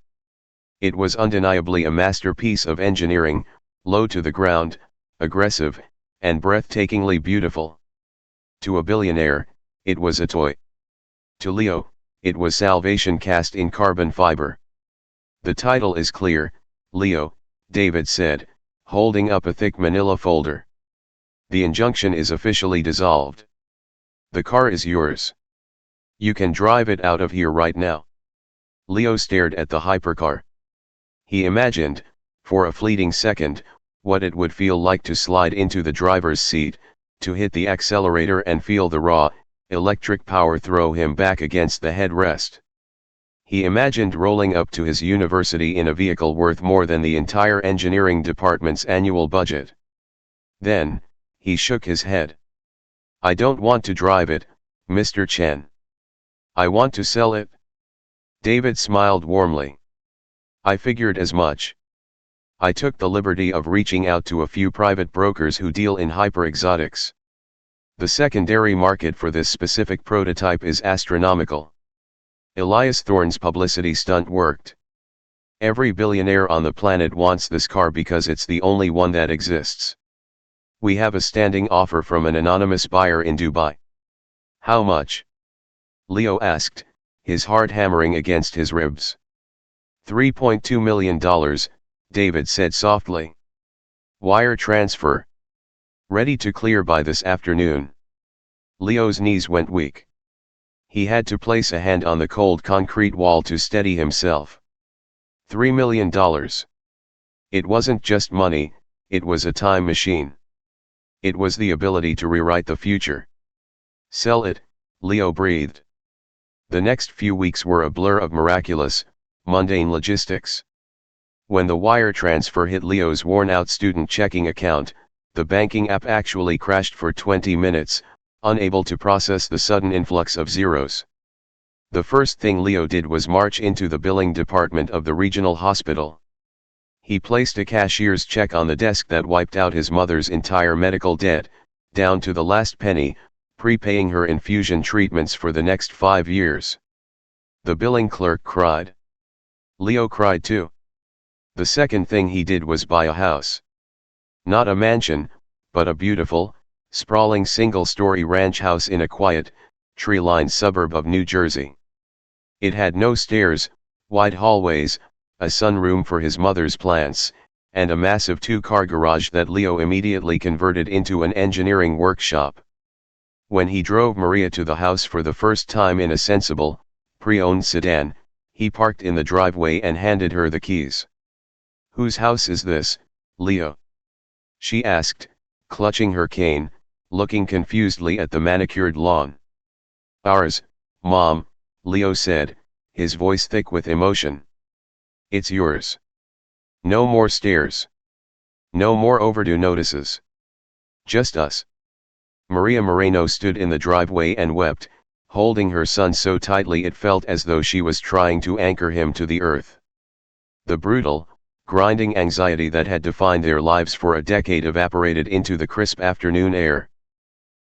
It was undeniably a masterpiece of engineering, low to the ground, aggressive, and breathtakingly beautiful. To a billionaire, it was a toy. To Leo, it was salvation cast in carbon fiber. "The title is clear, Leo," David said, holding up a thick manila folder. "The injunction is officially dissolved. The car is yours. You can drive it out of here right now." Leo stared at the hypercar. He imagined, for a fleeting second, what it would feel like to slide into the driver's seat, to hit the accelerator and feel the raw, electric power throw him back against the headrest. He imagined rolling up to his university in a vehicle worth more than the entire engineering department's annual budget. Then, he shook his head. "I don't want to drive it, Mr. Chen. I want to sell it." David smiled warmly. "I figured as much. I took the liberty of reaching out to a few private brokers who deal in hyper-exotics. The secondary market for this specific prototype is astronomical. Elias Thorne's publicity stunt worked. Every billionaire on the planet wants this car because it's the only one that exists. We have a standing offer from an anonymous buyer in Dubai." "How much?" Leo asked, his heart hammering against his ribs. $3.2 million, David said softly. "Wire transfer. Ready to clear by this afternoon." Leo's knees went weak. He had to place a hand on the cold concrete wall to steady himself. $3 million. It wasn't just money, it was a time machine. It was the ability to rewrite the future. "Sell it," Leo breathed. The next few weeks were a blur of miraculous, mundane logistics. When the wire transfer hit Leo's worn-out student checking account, the banking app actually crashed for 20 minutes, unable to process the sudden influx of zeros. The first thing Leo did was march into the billing department of the regional hospital. He placed a cashier's check on the desk that wiped out his mother's entire medical debt, down to the last penny, prepaying her infusion treatments for the next 5 years. The billing clerk cried. Leo cried too. The second thing he did was buy a house. Not a mansion, but a beautiful, sprawling single-story ranch house in a quiet, tree-lined suburb of New Jersey. It had no stairs, wide hallways, a sunroom for his mother's plants, and a massive 2-car garage that Leo immediately converted into an engineering workshop. When he drove Maria to the house for the first time in a sensible, pre-owned sedan, he parked in the driveway and handed her the keys. "Whose house is this, Leo?" she asked, clutching her cane, looking confusedly at the manicured lawn. "Ours, Mom," Leo said, his voice thick with emotion. "It's yours. No more stairs. No more overdue notices. Just us." Maria Moreno stood in the driveway and wept, holding her son so tightly it felt as though she was trying to anchor him to the earth. The brutal, grinding anxiety that had defined their lives for a decade evaporated into the crisp afternoon air.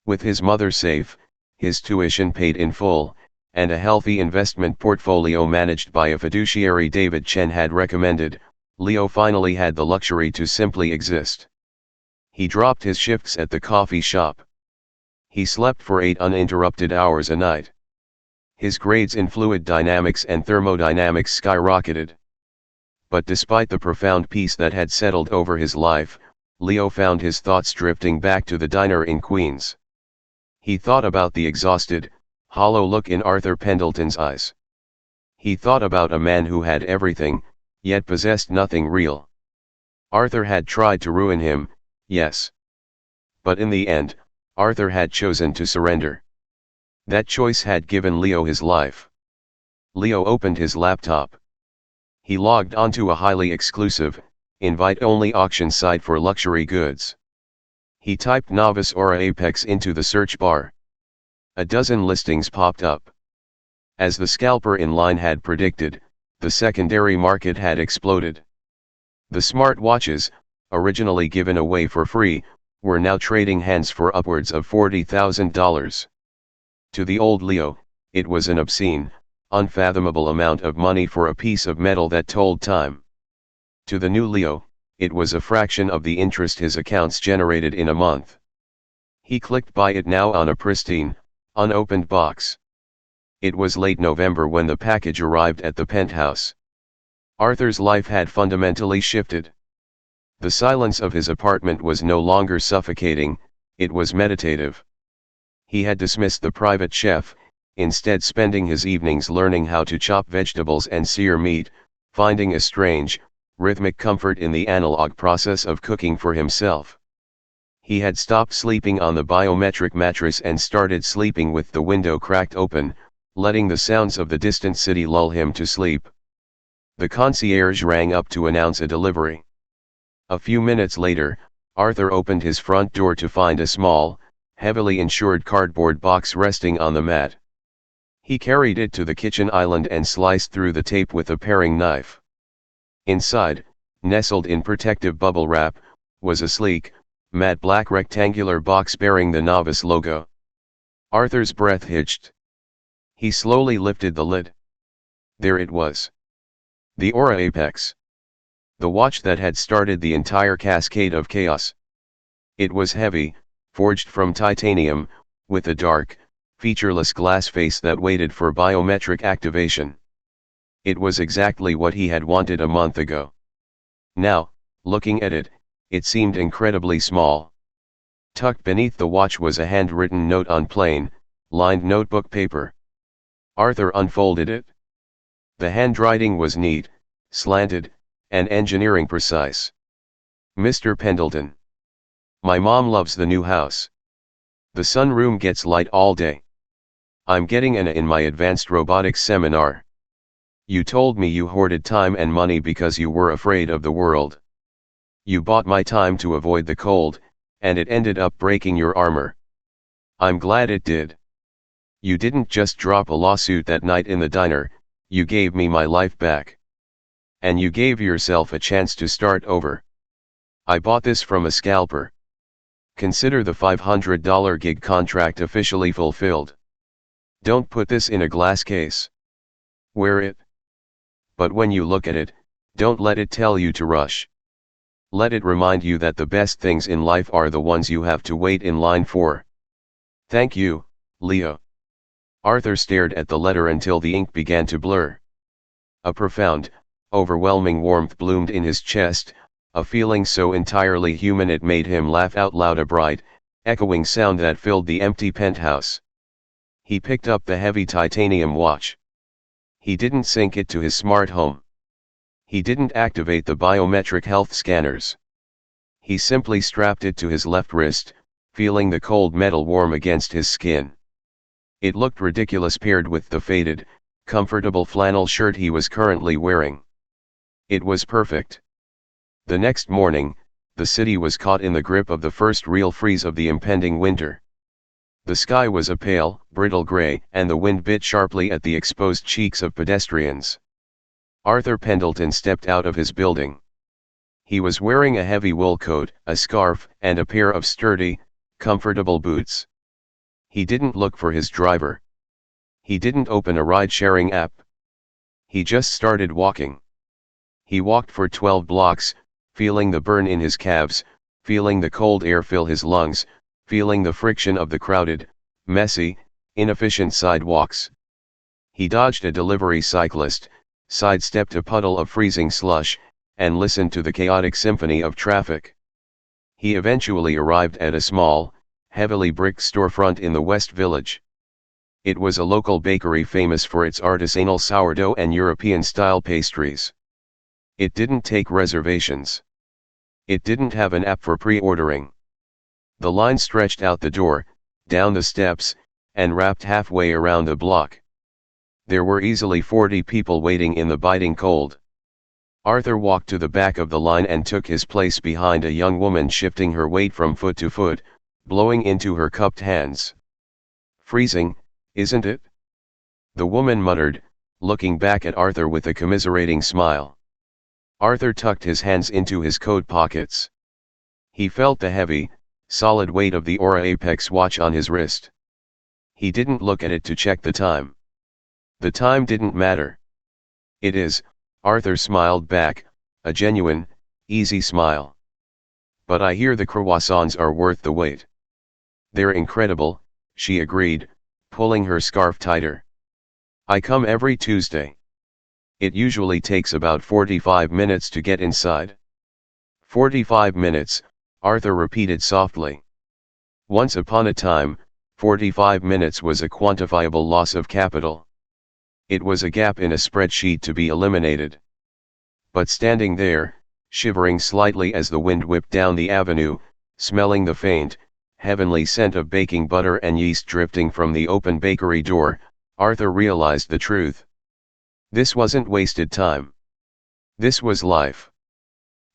With his mother safe, his tuition paid in full, and a healthy investment portfolio managed by a fiduciary David Chen had recommended, Leo finally had the luxury to simply exist. He dropped his shifts at the coffee shop. He slept for 8 uninterrupted hours a night. His grades in fluid dynamics and thermodynamics skyrocketed. But despite the profound peace that had settled over his life, Leo found his thoughts drifting back to the diner in Queens. He thought about the exhausted, hollow look in Arthur Pendelton's eyes. He thought about a man who had everything, yet possessed nothing real. Arthur had tried to ruin him, yes. But in the end, Arthur had chosen to surrender. That choice had given Leo his life. Leo opened his laptop. He logged onto a highly exclusive, invite-only auction site for luxury goods. He typed Novice Aura Apex into the search bar. A dozen listings popped up. As the scalper in line had predicted, the secondary market had exploded. The smartwatches, originally given away for free, were now trading hands for upwards of $40,000. To the old Leo, it was an obscene, unfathomable amount of money for a piece of metal that told time. To the new Leo, it was a fraction of the interest his accounts generated in a month. He clicked buy it now on a pristine, unopened box. It was late November when the package arrived at the penthouse. Arthur's life had fundamentally shifted. The silence of his apartment was no longer suffocating, it was meditative. He had dismissed the private chef, instead spending his evenings learning how to chop vegetables and sear meat, finding a strange, rhythmic comfort in the analog process of cooking for himself. He had stopped sleeping on the biometric mattress and started sleeping with the window cracked open, letting the sounds of the distant city lull him to sleep. The concierge rang up to announce a delivery. A few minutes later, Arthur opened his front door to find a small, heavily insured cardboard box resting on the mat. He carried it to the kitchen island and sliced through the tape with a paring knife. Inside, nestled in protective bubble wrap, was a sleek, matte black rectangular box bearing the Novice logo. Arthur's breath hitched. He slowly lifted the lid. There it was. The Aura Apex. The watch that had started the entire cascade of chaos. It was heavy, forged from titanium, with a dark, featureless glass face that waited for biometric activation. It was exactly what he had wanted a month ago. Now, looking at it, it seemed incredibly small. Tucked beneath the watch was a handwritten note on plain, lined notebook paper. Arthur unfolded it. The handwriting was neat, slanted, and engineering precise. Mr. Pendelton. My mom loves the new house. The sunroom gets light all day. I'm getting an A in my advanced robotics seminar. You told me you hoarded time and money because you were afraid of the world. You bought my time to avoid the cold, and it ended up breaking your armor. I'm glad it did. You didn't just drop a lawsuit that night in the diner, you gave me my life back. And you gave yourself a chance to start over. I bought this from a scalper. Consider the $500 gig contract officially fulfilled. Don't put this in a glass case. Wear it. But when you look at it, don't let it tell you to rush. Let it remind you that the best things in life are the ones you have to wait in line for. Thank you, Leo. Arthur stared at the letter until the ink began to blur. A profound, overwhelming warmth bloomed in his chest, a feeling so entirely human it made him laugh out loud, a bright, echoing sound that filled the empty penthouse. He picked up the heavy titanium watch. He didn't sync it to his smart home. He didn't activate the biometric health scanners. He simply strapped it to his left wrist, feeling the cold metal warm against his skin. It looked ridiculous paired with the faded, comfortable flannel shirt he was currently wearing. It was perfect. The next morning, the city was caught in the grip of the first real freeze of the impending winter. The sky was a pale, brittle gray, and the wind bit sharply at the exposed cheeks of pedestrians. Arthur Pendelton stepped out of his building. He was wearing a heavy wool coat, a scarf, and a pair of sturdy, comfortable boots. He didn't look for his driver. He didn't open a ride-sharing app. He just started walking. He walked for 12 blocks, feeling the burn in his calves, feeling the cold air fill his lungs, feeling the friction of the crowded, messy, inefficient sidewalks. He dodged a delivery cyclist, sidestepped a puddle of freezing slush, and listened to the chaotic symphony of traffic. He eventually arrived at a small, heavily bricked storefront in the West Village. It was a local bakery famous for its artisanal sourdough and European-style pastries. It didn't take reservations. It didn't have an app for pre-ordering. The line stretched out the door, down the steps, and wrapped halfway around the block. There were easily 40 people waiting in the biting cold. Arthur walked to the back of the line and took his place behind a young woman shifting her weight from foot to foot, blowing into her cupped hands. Freezing, isn't it? The woman muttered, looking back at Arthur with a commiserating smile. Arthur tucked his hands into his coat pockets. He felt the heavy, solid weight of the Aura Apex watch on his wrist. He didn't look at it to check the time. The time didn't matter. It is, Arthur smiled back, a genuine, easy smile. But I hear the croissants are worth the wait. They're incredible, she agreed, pulling her scarf tighter. I come every Tuesday. It usually takes about 45 minutes to get inside. 45 minutes, Arthur repeated softly. Once upon a time, 45 minutes was a quantifiable loss of capital. It was a gap in a spreadsheet to be eliminated. But standing there, shivering slightly as the wind whipped down the avenue, smelling the faint, heavenly scent of baking butter and yeast drifting from the open bakery door, Arthur realized the truth. This wasn't wasted time. This was life.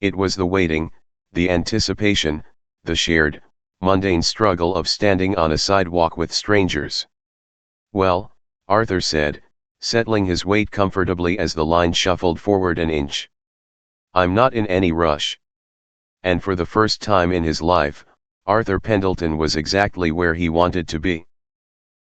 It was the waiting, the anticipation, the shared, mundane struggle of standing on a sidewalk with strangers. Well, Arthur said, settling his weight comfortably as the line shuffled forward an inch. I'm not in any rush. And for the first time in his life, Arthur Pendleton was exactly where he wanted to be.